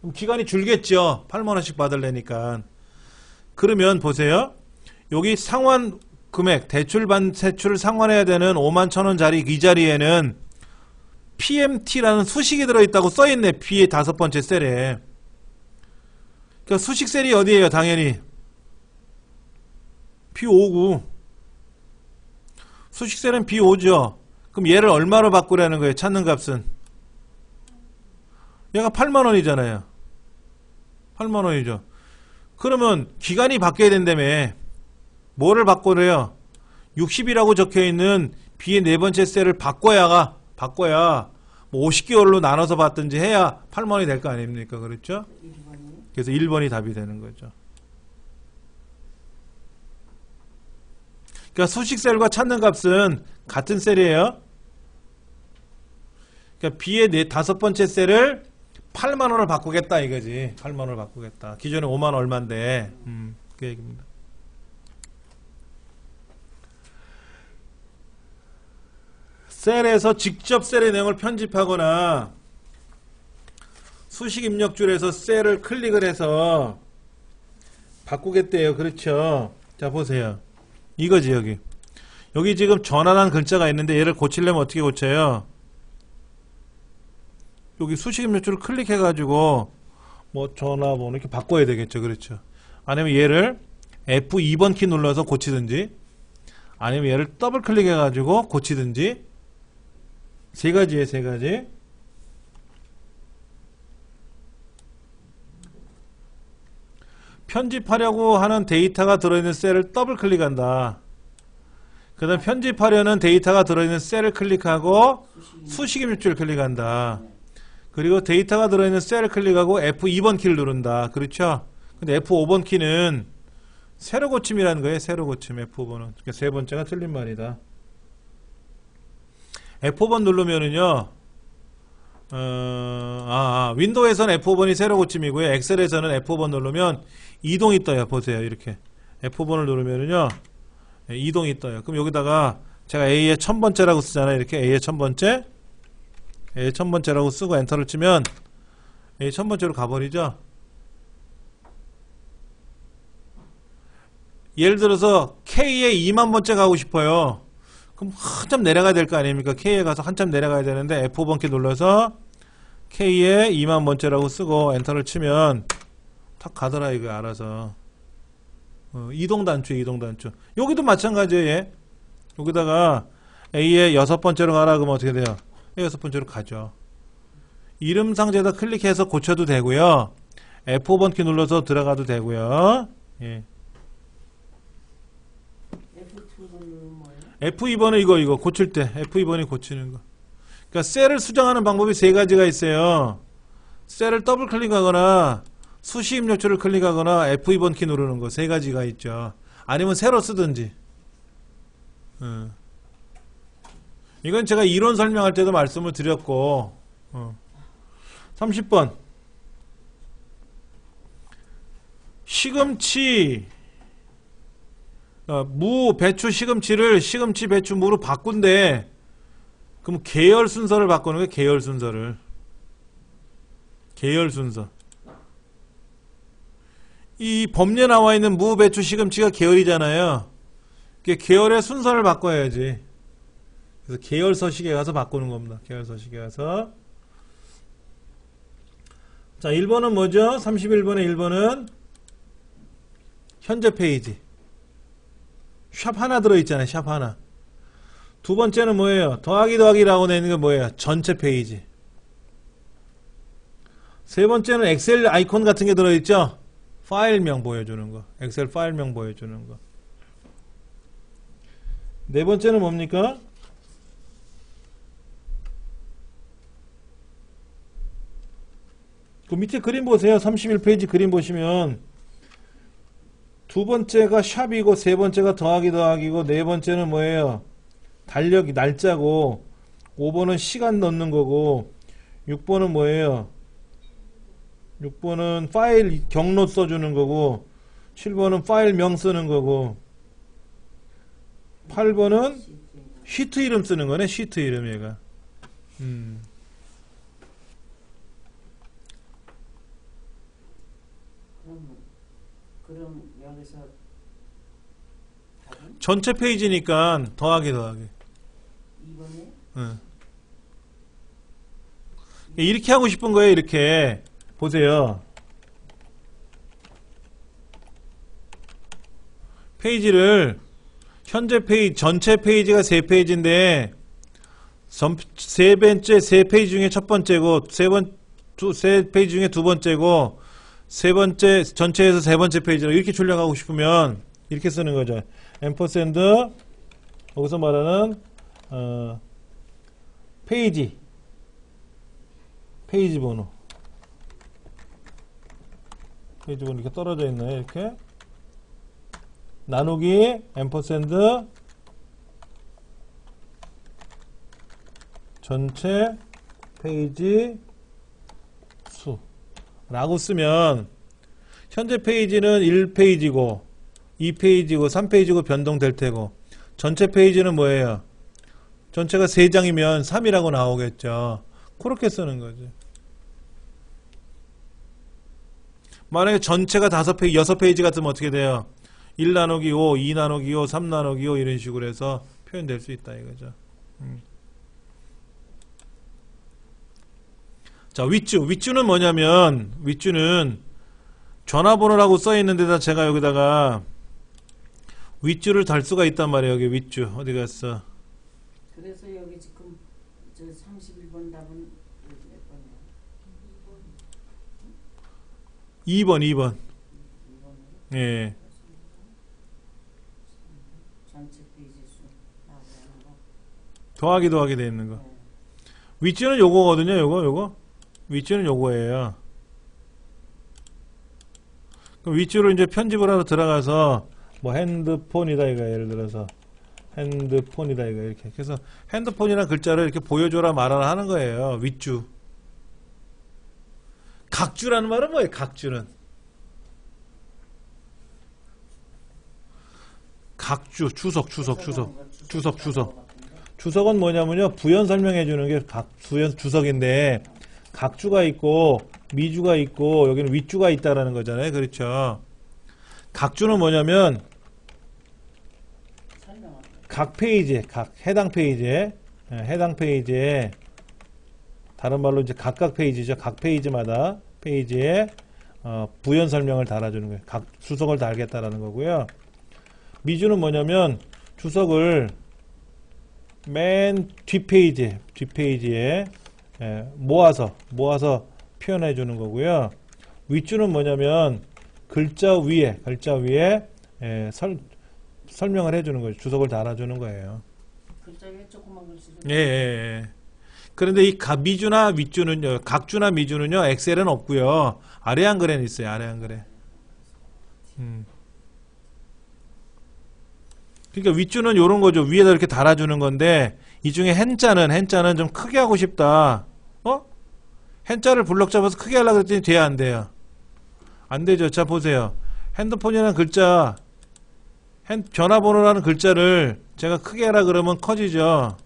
그럼 기간이 줄겠죠. 8만원씩 받으려니까. 그러면 보세요. 여기 상환 금액, 대출 상환해야 되는 5만 1,000원짜리 이 자리에는 PMT라는 수식이 들어있다고 써있네. B의 5번째 셀에. 그러니까 수식 셀이 어디에요? 당연히 B5고 수식 셀은 B5죠. 그럼 얘를 얼마로 바꾸라는 거예요? 찾는 값은 얘가 8만원이잖아요. 8만원이죠. 그러면 기간이 바뀌어야 된다며. 뭐를 바꾸래요? 60이라고 적혀있는 B의 네 번째 셀을 바꿔야 뭐 50개월로 나눠서 받든지 해야 8만원이 될 거 아닙니까? 그렇죠? 1번이. 그래서 1번이 답이 되는 거죠. 그러니까 수식 셀과 찾는 값은 같은 셀이에요. 그러니까 B의 5번째 셀을 8만원을 바꾸겠다 이거지. 8만원을 바꾸겠다. 기존에 5만 얼마인데. 그 얘기입니다. 셀에서 직접 셀의 내용을 편집하거나 수식 입력줄에서 셀을 클릭을 해서 바꾸겠대요. 그렇죠? 자 보세요. 이거지 여기. 여기 지금 전화란 글자가 있는데 얘를 고치려면 어떻게 고쳐요? 여기 수식 입력줄을 클릭해가지고 뭐 전화번호 이렇게 바꿔야 되겠죠. 그렇죠? 아니면 얘를 F2번 키 눌러서 고치든지 아니면 얘를 더블 클릭해가지고 고치든지 세 가지에 세 가지. 편집하려고 하는 데이터가 들어있는 셀을 더블 클릭한다. 그 다음 편집하려는 데이터가 들어있는 셀을 클릭하고 수식 입력줄을 클릭한다. 그리고 데이터가 들어있는 셀을 클릭하고 F2번 키를 누른다. 그렇죠? 근데 F5번 키는 세로 고침이라는 거예요. 세로 고침 F5번은. 그러니까 세 번째가 틀린 말이다. F5번 누르면은요, 윈도우에서는 F5번이 세로 고침이고요. 엑셀에서는 F5번 누르면 이동이 떠요. 보세요. 이렇게. F5번을 누르면은요, 이동이 떠요. 그럼 여기다가 제가 A의 1000번째라고 쓰잖아요. 이렇게 A의 1000번째. A의 1000번째라고 쓰고 엔터를 치면 A의 1000번째로 가버리죠. 예를 들어서 K의 2만번째 가고 싶어요. 그럼 한참 내려가야 될 거 아닙니까? K에 가서 한참 내려가야 되는데 F5번 키 눌러서 K에 2만번째라고 쓰고 엔터를 치면 탁 가더라 이거 알아서. 이동단추. 여기도 마찬가지예요. 얘. 여기다가 A의 6번째로 가라 그러면 어떻게 돼요? A 6번째로 가죠. 이름 상자에다 클릭해서 고쳐도 되고요. F5번 키 눌러서 들어가도 되고요. 예. F2번은 이거 고칠 때 F2번이 고치는 거. 그러니까 셀을 수정하는 방법이 세 가지가 있어요. 셀을 더블 클릭하거나 수식 입력줄을 클릭하거나 F2번 키 누르는 거 세 가지가 있죠. 아니면 새로 쓰든지. 이건 제가 이론 설명할 때도 말씀을 드렸고 30번 시금치 무, 배추, 시금치를 시금치, 배추, 무로 바꾼대. 그럼 계열 순서를 바꾸는 거예요. 계열 순서를. 계열 순서. 이 법례에 나와 있는 무, 배추, 시금치가 계열이잖아요. 계열의 순서를 바꿔야지. 그래서 계열 서식에 가서 바꾸는 겁니다. 계열 서식에 가서. 자, 1번은 뭐죠? 31번의 1번은 현재 페이지. 샵 하나 들어있잖아요. 샵 하나. 두 번째는 뭐예요? 더하기라고 되어 있는 게 뭐예요? 전체 페이지. 세 번째는 엑셀 아이콘 같은 게 들어있죠? 파일명 보여주는 거. 엑셀 파일명 보여주는 거. 네 번째는 뭡니까? 그 밑에 그림 보세요. 31페이지 그림 보시면 두 번째가 샵이고 세 번째가 더하기 더하기고 네 번째는 뭐예요? 달력이 날짜고 5번은 시간 넣는 거고 6번은 뭐예요? 6번은 파일 경로 써주는 거고 7번은 파일명 쓰는 거고 8번은 시트 이름 쓰는 거네. 시트 이름 얘가. 그럼 여기서 답은 전체 페이지니까 더하기 더하기. 2번에 응. 이렇게 하고 싶은 거예요. 이렇게 보세요. 페이지를 현재 페이지 전체 페이지가 3페이지인데 세 번째 3페이지 중에 첫 번째고 세 페이지 중에 두 번째고 세 번째 전체에서 세 번째 페이지로 이렇게 출력하고 싶으면 이렇게 쓰는 거죠. 앰퍼샌드 여기서 말하는 페이지 번호 이렇게 떨어져 있나요? 이렇게 나누기 앰퍼샌드 전체 페이지 수 라고 쓰면 현재 페이지는 1페이지고 2페이지고 3페이지고 변동될 테고 전체 페이지는 뭐예요? 전체가 3장이면 3이라고 나오겠죠. 그렇게 쓰는 거죠. 만약에 전체가 5페이지, 6페이지 같으면 어떻게 돼요? 1 나누기 5, 2 나누기 5, 3 나누기 5 이런 식으로 해서 표현될 수 있다 이거죠. 자, 윗줄은 뭐냐면 윗줄은 전화번호라고 써 있는 데다 제가 여기다가 윗줄을 달 수가 있단 말이에요. 여기 윗줄 어디 갔어? 그래서 여기 지금 저 31번 답은 몇 번이야? 2번 2번으로 예. 전체 페이지 수 나오는 거. 더하기 돼 있는 거. 윗줄은 요거거든요. 요거 윗줄은 요거예요. 그럼 윗줄을 이제 편집을 하러 들어가서 뭐 핸드폰이다 이거 예를 들어서 핸드폰이다 이거 이렇게 그래서 핸드폰이라는 글자를 이렇게 보여줘라 말하라 하는 거예요. 윗줄. 각주라는 말은 뭐예요? 각주는 각주 주석은 뭐냐면요 부연 설명해 주는 게 부연 주석인데 각주가 있고 미주가 있고 여기는 윗주가 있다라는 거잖아요. 그렇죠. 각주는 뭐냐면 각 페이지에 해당 페이지에 다른 말로 이제 각각 페이지죠. 각 페이지마다 페이지에 부연 설명을 달아주는 거예요. 각 주석을 달겠다라는 거고요. 미주는 뭐냐면 주석을 맨 뒷페이지에 모아서 표현해 주는 거고요. 윗줄은 뭐냐면 글자 위에 설명을 해주는 거죠. 주석을 달아주는 거예요. 글자 위에 조그만 글씨 좀. 예. 그런데 이 미주나 윗줄은요, 각주나 미주는요, 엑셀은 없고요. 아래 한글에는 있어요. 아래 한글에. 그러니까 윗줄은 요런 거죠. 위에다 이렇게 달아주는 건데 이 중에 hen자는 좀 크게 하고 싶다. hen자를 블럭 잡아서 크게 하려고 했더니 돼야 안 돼요. 안 되죠. 자 보세요. 핸드폰이라는 글자 전화번호라는 글자를 제가 크게 하라 그러면 커지죠.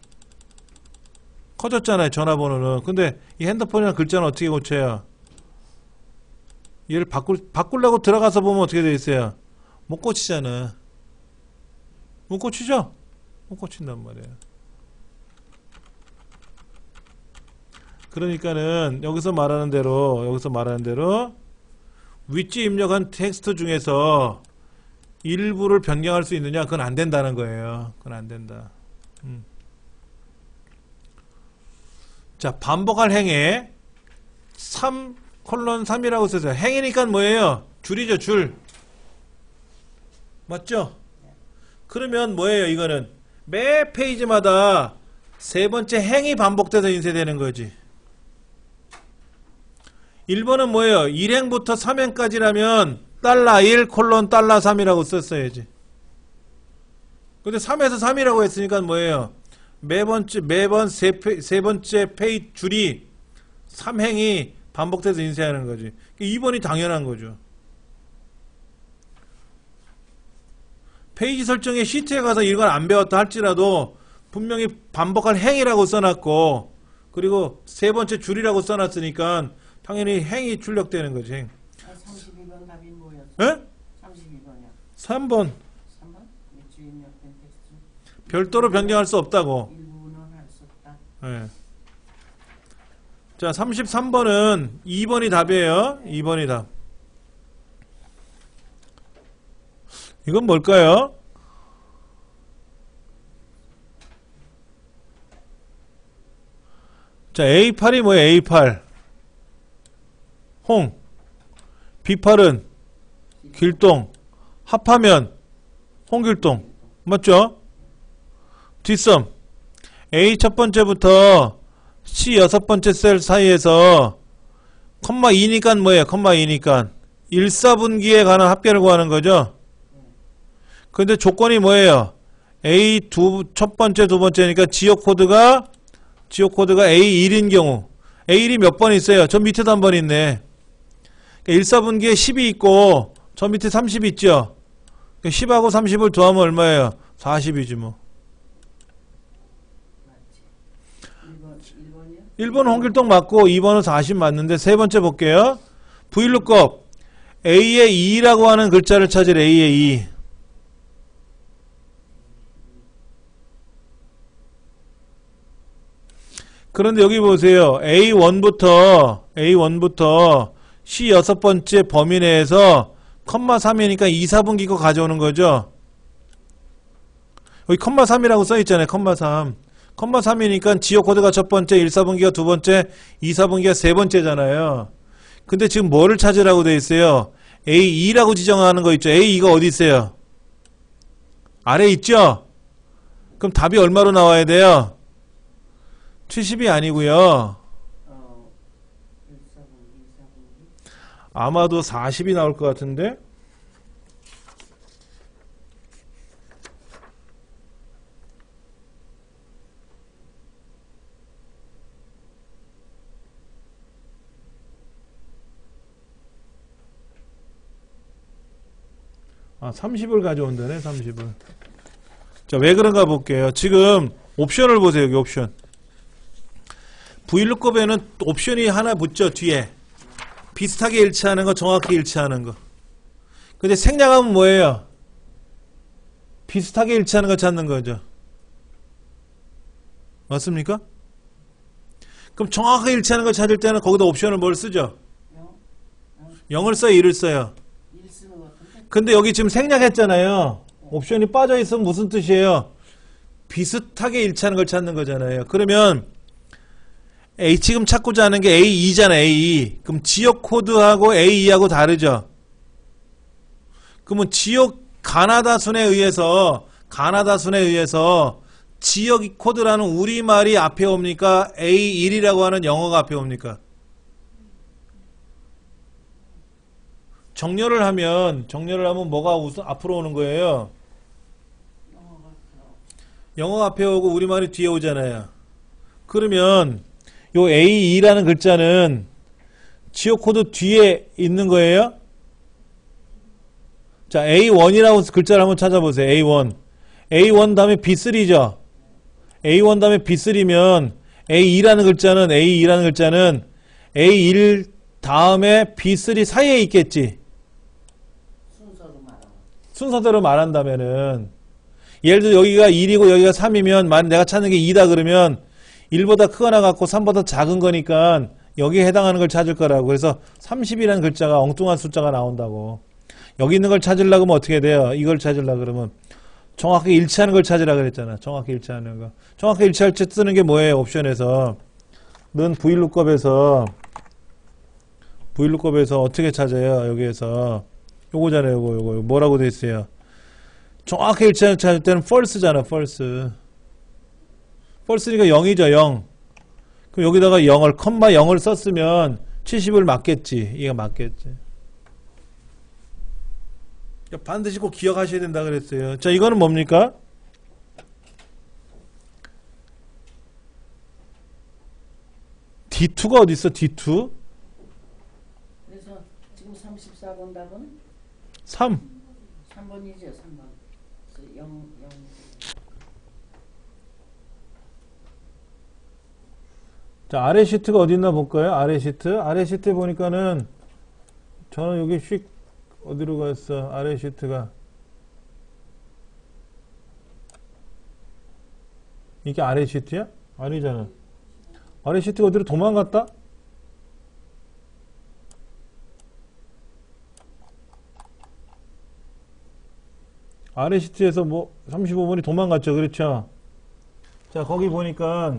커졌잖아요. 전화번호는. 근데 이 핸드폰이라는 글자는 어떻게 고쳐요? 얘를 바꾸려고 들어가서 보면 어떻게 돼 있어요? 못 고치잖아. 못 고치죠? 못 고친단 말이에요. 그러니까는 여기서 말하는 대로 윗줄 입력한 텍스트 중에서 일부를 변경할 수 있느냐? 그건 안 된다는 거예요. 그건 안 된다. 자, 반복할 행에 3:3이라고 써서 행이니까 뭐예요? 줄이죠, 줄. 맞죠? 그러면 뭐예요, 이거는? 매 페이지마다 세 번째 행이 반복돼서 인쇄되는 거지. 1번은 뭐예요? 1행부터 3행까지라면 $1 콜론 $3이라고 썼어야지. 근데 3에서 3이라고 했으니까 뭐예요? 매번 세 번째 페이지 줄이 3행이 반복돼서 인쇄하는 거지. 2번이 당연한 거죠. 페이지 설정에 시트에 가서 이걸 안 배웠다 할지라도 분명히 반복할 행이라고 써놨고, 그리고 세 번째 줄이라고 써놨으니까 당연히 행이 출력되는 거지. 행. 32번 답이 뭐였어? 에? 32번이야. 3번 3번? 주인 옆에 텍스트. 별도로 변경할 수 없다고. 일부분은 할 수 없다. 예. 자, 33번은 2번이 답이에요. 2번이 답. 이건 뭘까요? 자, A8이 뭐예요? A8 홍, B8은 길동, 합하면 홍길동. 맞죠? 뒷섬 A 첫 번째부터 C 여섯 번째 셀 사이에서 컴마 2니까 뭐예요? 컴마 2니까 1사분기에 관한 합계를 구하는 거죠. 근데 조건이 뭐예요? A 첫 번째, 두 번째니까 지역 코드가 A1인 경우. A1이 몇 번 있어요? 저 밑에도 한 번 있네. 1사분기에 10이 있고 저 밑에 30이 있죠. 10하고 30을 더하면 얼마예요? 40이지 뭐. 맞지? 1번이요? 1번 홍길동 맞고 2번은 40 맞는데 세 번째 볼게요. VLOOKUP A의 2라고 하는 글자를 찾으래. A의 2. 그런데 여기 보세요. A1부터 C 여섯 번째 범위 내에서 컴마 3이니까 2, 4분기 거 가져오는 거죠. 여기 컴마 3이라고 써있잖아요. 컴마 3. 컴마 3이니까 지역 코드가 첫 번째, 1, 4분기가 두 번째, 2, 4분기가 세 번째잖아요. 근데 지금 뭐를 찾으라고 돼 있어요? A2라고 지정하는 거 있죠. A2가 어디 있어요? 아래 있죠? 그럼 답이 얼마로 나와야 돼요? 70이 아니고요. 1사분기, 2사분기. 아마도 40이 나올 것 같은데? 아, 30을 가져온다네, 30을. 자, 왜 그런가 볼게요. 지금 옵션을 보세요, 여기 옵션. VLOOKUP에는 옵션이 하나 붙죠, 뒤에. 비슷하게 일치하는 거, 정확히 일치하는 거. 근데 생략하면 뭐예요? 비슷하게 일치하는 거 찾는 거죠. 맞습니까? 그럼 정확하게 일치하는 거 찾을 때는 거기다 옵션을 뭘 쓰죠? 0을 써요, 1을 써요? 1 쓰는 것 같은데? 근데 여기 지금 생략했잖아요. 옵션이 빠져있으면 무슨 뜻이에요? 비슷하게 일치하는 걸 찾는 거잖아요. 그러면 지금 찾고자 하는 게 A2잖아, A2. 그럼 지역 코드하고 A2하고 다르죠? 그러면 지역 가나다 순에 의해서 지역 코드라는 우리말이 앞에 옵니까? A1이라고 하는 영어가 앞에 옵니까? 정렬을 하면 뭐가 우선 앞으로 오는 거예요? 영어가 앞에 오고 우리말이 뒤에 오잖아요. 그러면 요 A2라는 글자는 지역 코드 뒤에 있는 거예요? 자, A1이라고 글자를 한번 찾아보세요. A1 다음에 B3죠. A1 다음에 B3면 A2라는 글자는 A1 다음에 B3 사이에 있겠지. 순서대로 말한다면은 예를 들어 여기가 1이고 여기가 3이면 만약 내가 찾는 게 2다 그러면 1보다 크거나 같고 3보다 작은 거니까 여기에 해당하는 걸 찾을 거라고. 그래서 30이라는 글자가 엉뚱한 숫자가 나온다고. 여기 있는 걸 찾으려고 하면 어떻게 돼요? 이걸 찾으려고 그러면 정확하게 일치하는 걸 찾으라 그랬잖아. 정확히 일치하는 거. 정확히 일치할 때 쓰는 게 뭐예요? 옵션에서 는 VLOOKUP에서 어떻게 찾아요? 여기에서 요거잖아요. 요거 뭐라고 돼 있어요? 정확하게 일치하는 찾을 때는 false잖아, false. false니까 0이죠, 0. 그럼 여기다가 0을, 컴마 0을 썼으면 70을 맞겠지. 이게 맞겠지. 반드시 꼭 기억하셔야 된다 그랬어요. 자, 이거는 뭡니까? D2가 어디 있어? D2? 그래서 지금 34번 답은 3. 3번이죠. 3번. 그래서 0. 자, 아래 시트가 어디 있나 볼까요? 아래 시트. 아래 시트에 보니까는 저는 여기 휙 어디로 갔어? 아래 시트가. 이게 아래 시트야? 아니잖아. 아래 시트가 어디로 도망갔다? 아래 시트에서 뭐 35번이 도망갔죠. 그렇죠? 자, 거기 보니까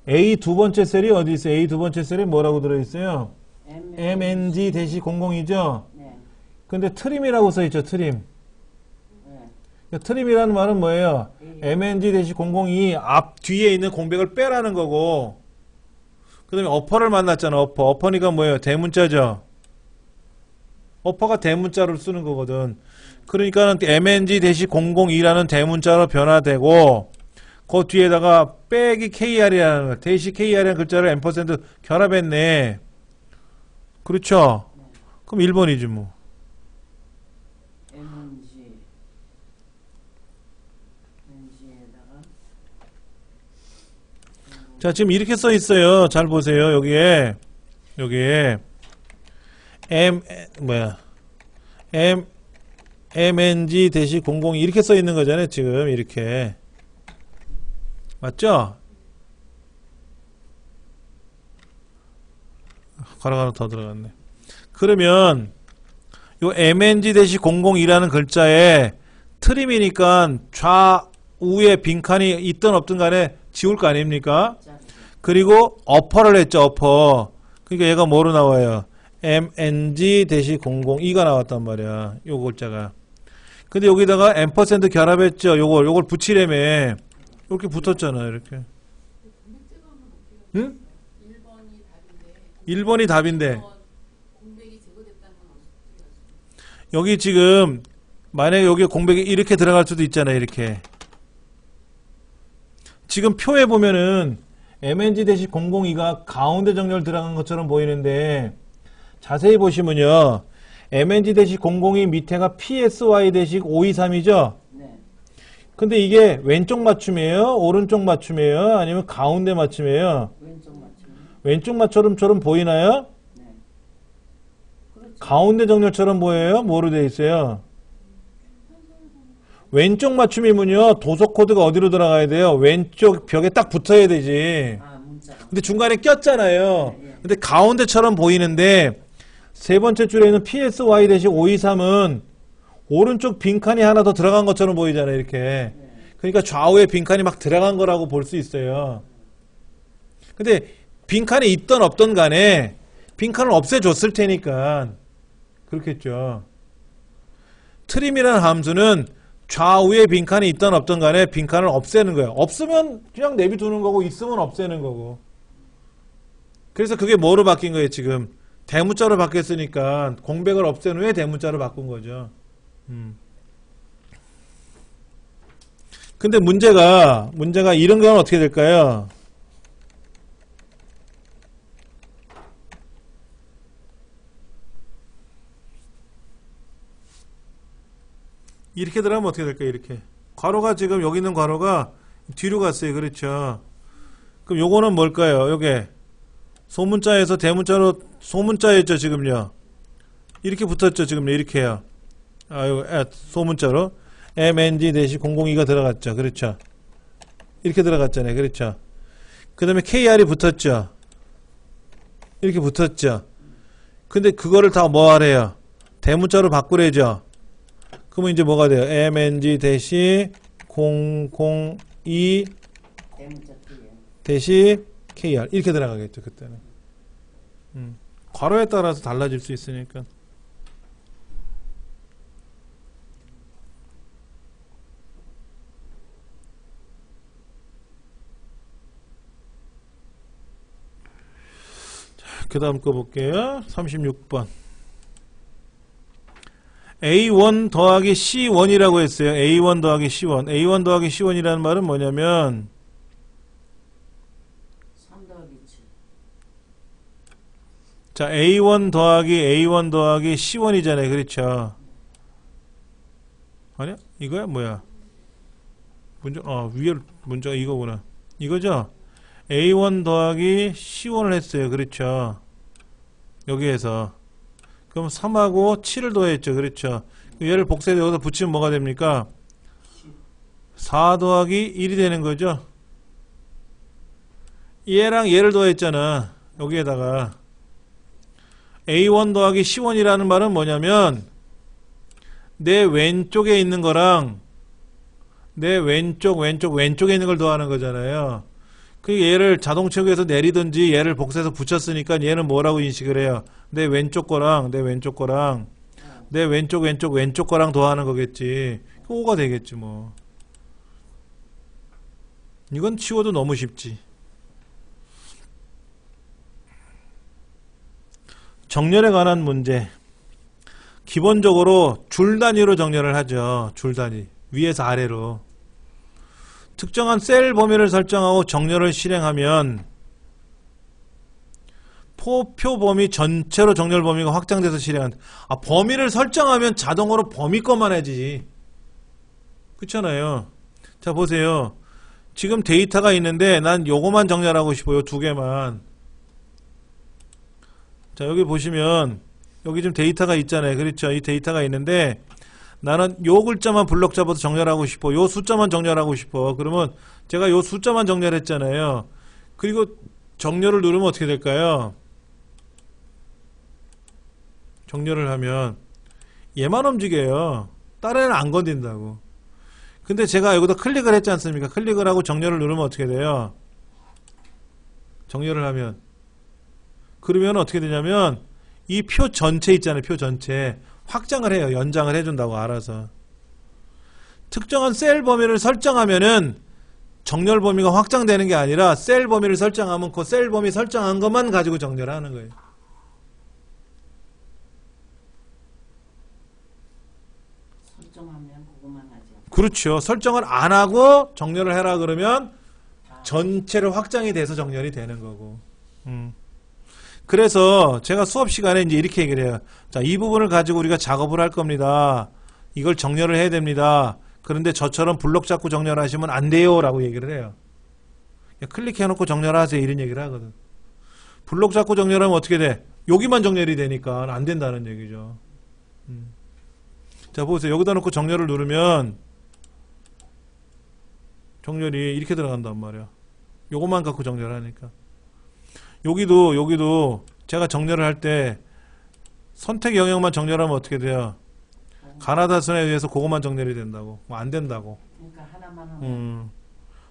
A 두 번째 셀이 어디 있어요? A 두 번째 셀이 뭐라고 들어있어요? MNG 대시 00이죠? 네. 근데 트림이라고 써있죠. 트림. 네. 트림이라는 말은 뭐예요? MNG 대시 002 앞 뒤에 있는 공백을 빼라는 거고, 그 다음에 어퍼를 만났잖아. 어퍼니까 뭐예요? 대문자죠. 어퍼가 대문자로 쓰는 거거든. 그러니까 MNG 대시 002라는 대문자로 변화되고, 그 뒤에다가 빼기 KR이라는 거, 대시 KR이라는 글자를 앰퍼센드 결합했네. 그렇죠? 그럼 1번이지 뭐. NG에다가 자, 지금 이렇게 써 있어요. 잘 보세요. 여기에 MNG 대시 002 이렇게 써 있는 거잖아요. 지금 이렇게. 맞죠? 가로가 하나 더 들어갔네. 그러면 요 MNG-002라는 글자에 트림이니까 좌우에 빈칸이 있든 없든 간에 지울 거 아닙니까? 그리고 어퍼를 했죠. 어퍼. 그러니까 얘가 뭐로 나와요? MNG-002가 나왔단 말이야. 요 글자가. 근데 여기다가 앰퍼센드 결합했죠. 요걸 붙이려면 이렇게 붙었잖아. 이렇게. 응? 1번이 답인데 1번이 답인데 공백이 제거됐다는 건 어떻게 하죠? 여기 지금 만약에 여기 공백이 이렇게 들어갈 수도 있잖아요. 이렇게. 지금 표에 보면은 MNG-002가 가운데 정렬 들어간 것처럼 보이는데 자세히 보시면요. MNG-002 밑에가 PSY-523이죠? 네. 근데 이게 왼쪽 맞춤이에요? 오른쪽 맞춤이에요? 아니면 가운데 맞춤이에요? 왼쪽 맞춤. 왼쪽 맞춤처럼 보이나요? 네. 그렇죠. 가운데 정렬처럼 보여요? 뭐로 되어 있어요? 왼쪽 맞춤이면요. 도서 코드가 어디로 들어가야 돼요? 왼쪽 벽에 딱 붙어야 되지. 아, 문자. 근데 중간에 꼈잖아요. 네, 네. 근데 가운데처럼 보이는데 세 번째 줄에 있는 PSY-523은 오른쪽 빈칸이 하나 더 들어간 것처럼 보이잖아요. 이렇게. 네. 그러니까 좌우에 빈칸이 막 들어간 거라고 볼 수 있어요. 근데 빈칸이 있던 없던 간에 빈칸을 없애줬을 테니까 그렇겠죠. 트림이라는 함수는 좌우에 빈칸이 있던 없던 간에 빈칸을 없애는 거예요. 없으면 그냥 내비두는 거고 있으면 없애는 거고. 그래서 그게 뭐로 바뀐 거예요? 지금 대문자로 바뀌었으니까 공백을 없앤 후에 대문자로 바꾼 거죠. 근데 문제가 이런 경우는 어떻게 될까요? 이렇게 들어가면 어떻게 될까요? 이렇게 괄호가 지금 여기 있는 괄호가 뒤로 갔어요. 그렇죠? 그럼 요거는 뭘까요? 요게 소문자에서 대문자로 소문자였죠. 지금요. 이렇게 붙었죠. 지금 이렇게요. 요거 소문자로 MNG-002가 들어갔죠. 그렇죠? 이렇게 들어갔잖아요. 그렇죠? 그 다음에 KR이 붙었죠. 이렇게 붙었죠. 근데 그거를 다 뭐 하래요? 대문자로 바꾸래죠. 그러면 이제 뭐가 돼요? MNG-002 대문자 T예요. 대시 KR 이렇게 들어가겠죠. 그때는. 괄호에 따라서 달라질 수 있으니까. 그 다음 거 볼게요. 36번. A1 더하기 C1이라고 했어요. A1 더하기 C1. A1 더하기 C1이라는 말은 뭐냐면 3 더하기 7. 자, A1 더하기 C1이잖아요. 그렇죠? 아니야? 이거야? 뭐야? 위에 문제가 이거구나. 이거죠? A1 더하기 C1을 했어요. 그렇죠? 여기에서. 그럼 3하고 7을 더했죠. 그렇죠? 얘를 복사해서 여기서 붙이면 뭐가 됩니까? 4 더하기 1이 되는 거죠? 얘랑 얘를 더했잖아. 여기에다가. A1 더하기 C1이라는 말은 뭐냐면 내 왼쪽에 있는 거랑 내 왼쪽에 있는 걸 더하는 거잖아요. 그 얘를 자동책에서 내리든지 얘를 복사해서 붙였으니까 얘는 뭐라고 인식을 해요? 내 왼쪽 거랑 내 왼쪽 거랑 더하는 거겠지. 5가 되겠지 뭐. 이건 치워도 너무 쉽지. 정렬에 관한 문제. 기본적으로 줄 단위로 정렬을 하죠. 줄 단위. 위에서 아래로. 특정한 셀 범위를 설정하고 정렬을 실행하면 표 범위 전체로 정렬 범위가 확장돼서 실행한다. 범위를 설정하면 자동으로 범위 것만 해지. 그렇잖아요. 자, 보세요. 지금 데이터가 있는데 난 요거만 정렬하고 싶어요. 2개만. 자, 여기 보시면 여기 지금 데이터가 있잖아요. 그렇죠? 이 데이터가 있는데 나는 요 글자만 블럭 잡아서 정렬하고 싶어. 요 숫자만 정렬하고 싶어. 그러면 제가 요 숫자만 정렬했잖아요. 그리고 정렬을 누르면 어떻게 될까요? 정렬을 하면 얘만 움직여요. 다른 애는 안 건든다고. 근데 제가 여기다 클릭을 했지 않습니까? 클릭을 하고 정렬을 누르면 어떻게 돼요? 정렬을 하면 그러면 어떻게 되냐면 이 표 전체 있잖아요. 표 전체 확장을 해요. 연장을 해준다고 알아서. 특정한 셀 범위를 설정하면은 정렬 범위가 확장되는 게 아니라 셀 범위를 설정하면 그 셀 범위 설정한 것만 가지고 정렬하는 거예요. 설정하면 그것만 하죠. 그렇죠. 설정을 안 하고 정렬을 해라 그러면 전체를 확장이 돼서 정렬이 되는 거고. 그래서 제가 수업 시간에 이제 이렇게 얘기를 해요. 자, 이 부분을 가지고 우리가 작업을 할 겁니다. 이걸 정렬을 해야 됩니다. 그런데 저처럼 블록 잡고 정렬하시면 안 돼요. 라고 얘기를 해요. 클릭해놓고 정렬하세요. 이런 얘기를 하거든. 블록 잡고 정렬하면 어떻게 돼? 여기만 정렬이 되니까 안 된다는 얘기죠. 자, 보세요. 여기다 놓고 정렬을 누르면 정렬이 이렇게 들어간단 말이야. 요것만 갖고 정렬하니까. 여기도 제가 정렬을 할 때 선택 영역만 정렬하면 어떻게 돼요? 가나다선에 의해서 그것만 정렬이 된다고. 뭐 안 된다고. 그러니까 하나만 하면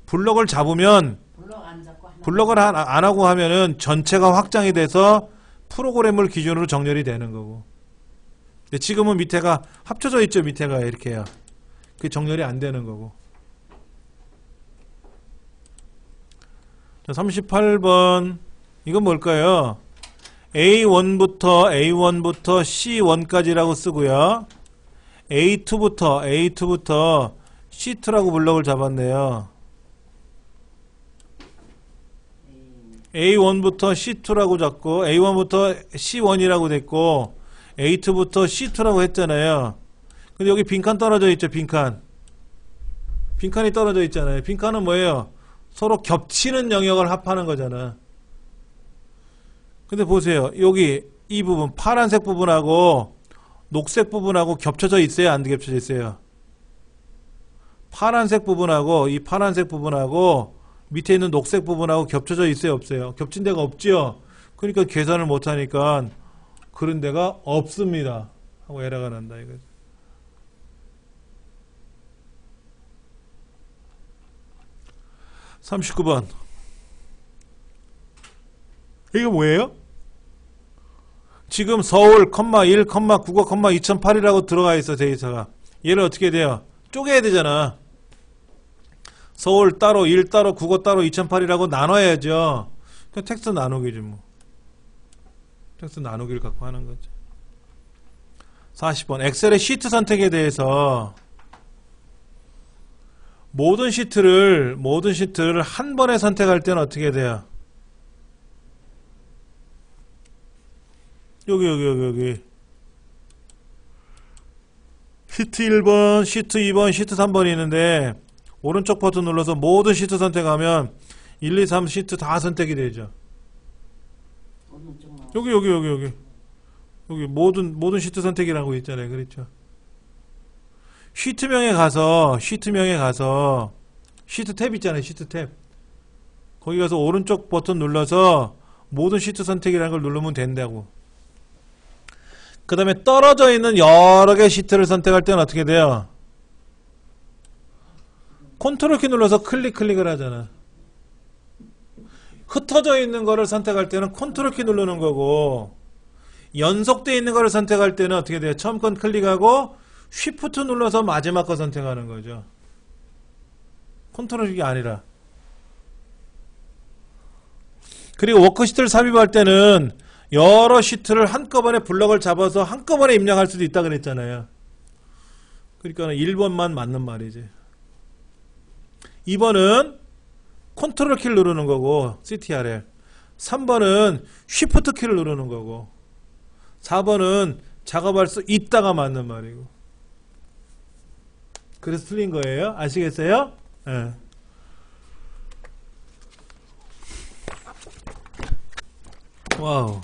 블럭을 잡으면 블럭 안 잡고 하나 블럭을 안 하고 하면은 전체가 확장이 돼서 프로그램을 기준으로 정렬이 되는 거고. 근데 지금은 밑에가 합쳐져 있죠. 밑에가 이렇게요. 그게 정렬이 안 되는 거고. 자, 38번. 이건 뭘까요? A1부터 C1까지라고 쓰고요. A2부터 C2라고 블럭을 잡았네요. A1부터 C2라고 잡고 A1부터 C1이라고 됐고 A2부터 C2라고 했잖아요. 근데 여기 빈칸 떨어져 있죠. 빈칸이 떨어져 있잖아요. 빈칸은 뭐예요? 서로 겹치는 영역을 합하는 거잖아. 근데 보세요. 여기 이 부분 파란색 부분하고 녹색 부분하고 겹쳐져 있어요? 안 겹쳐져 있어요? 파란색 부분하고 이 파란색 부분하고 밑에 있는 녹색 부분하고 겹쳐져 있어요? 없어요? 겹친 데가 없죠? 그러니까 계산을 못하니까 그런 데가 없습니다. 하고 에러가 난다 이거죠. (39번) 이게 뭐예요? 지금 서울, 1, 9, 2008이라고 들어가 있어 데이터가. 얘를 어떻게 돼요? 쪼개야 되잖아. 서울 따로, 1 따로, 국어 따로, 2008이라고 나눠야죠. 그냥 텍스트 나누기지 뭐. 텍스트 나누기를 갖고 하는 거죠. 40번 엑셀의 시트 선택에 대해서 모든 시트를 한 번에 선택할 때는 어떻게 돼요? 여기 시트 1번, 시트 2번, 시트 3번이 있는데 오른쪽 버튼 눌러서 모든 시트 선택하면 1, 2, 3 시트 다 선택이 되죠. 어느 쪽 나와? 여기 모든 시트 선택이라고 있잖아요. 그렇죠? 시트명에 가서 시트 탭 있잖아요. 시트 탭. 거기 가서 오른쪽 버튼 눌러서 모든 시트 선택이라는 걸 누르면 된다고. 그 다음에 떨어져 있는 여러 개의 시트를 선택할 때는 어떻게 돼요? 컨트롤 키 눌러서 클릭을 하잖아. 흩어져 있는 거를 선택할 때는 컨트롤 키 누르는 거고, 연속되어 있는 거를 선택할 때는 어떻게 돼요? 처음 건 클릭하고 쉬프트 눌러서 마지막 거 선택하는 거죠. 컨트롤이 아니라. 그리고 워크시트를 삽입할 때는 여러 시트를 한꺼번에 블럭을 잡아서 한꺼번에 입력할 수도 있다 그랬잖아요. 그러니까 1번만 맞는 말이지. 2번은 컨트롤 키를 누르는 거고 CTRL. 3번은 쉬프트 키를 누르는 거고 4번은 작업할 수 있다가 맞는 말이고. 그래서 틀린 거예요. 아시겠어요? 네. 와우.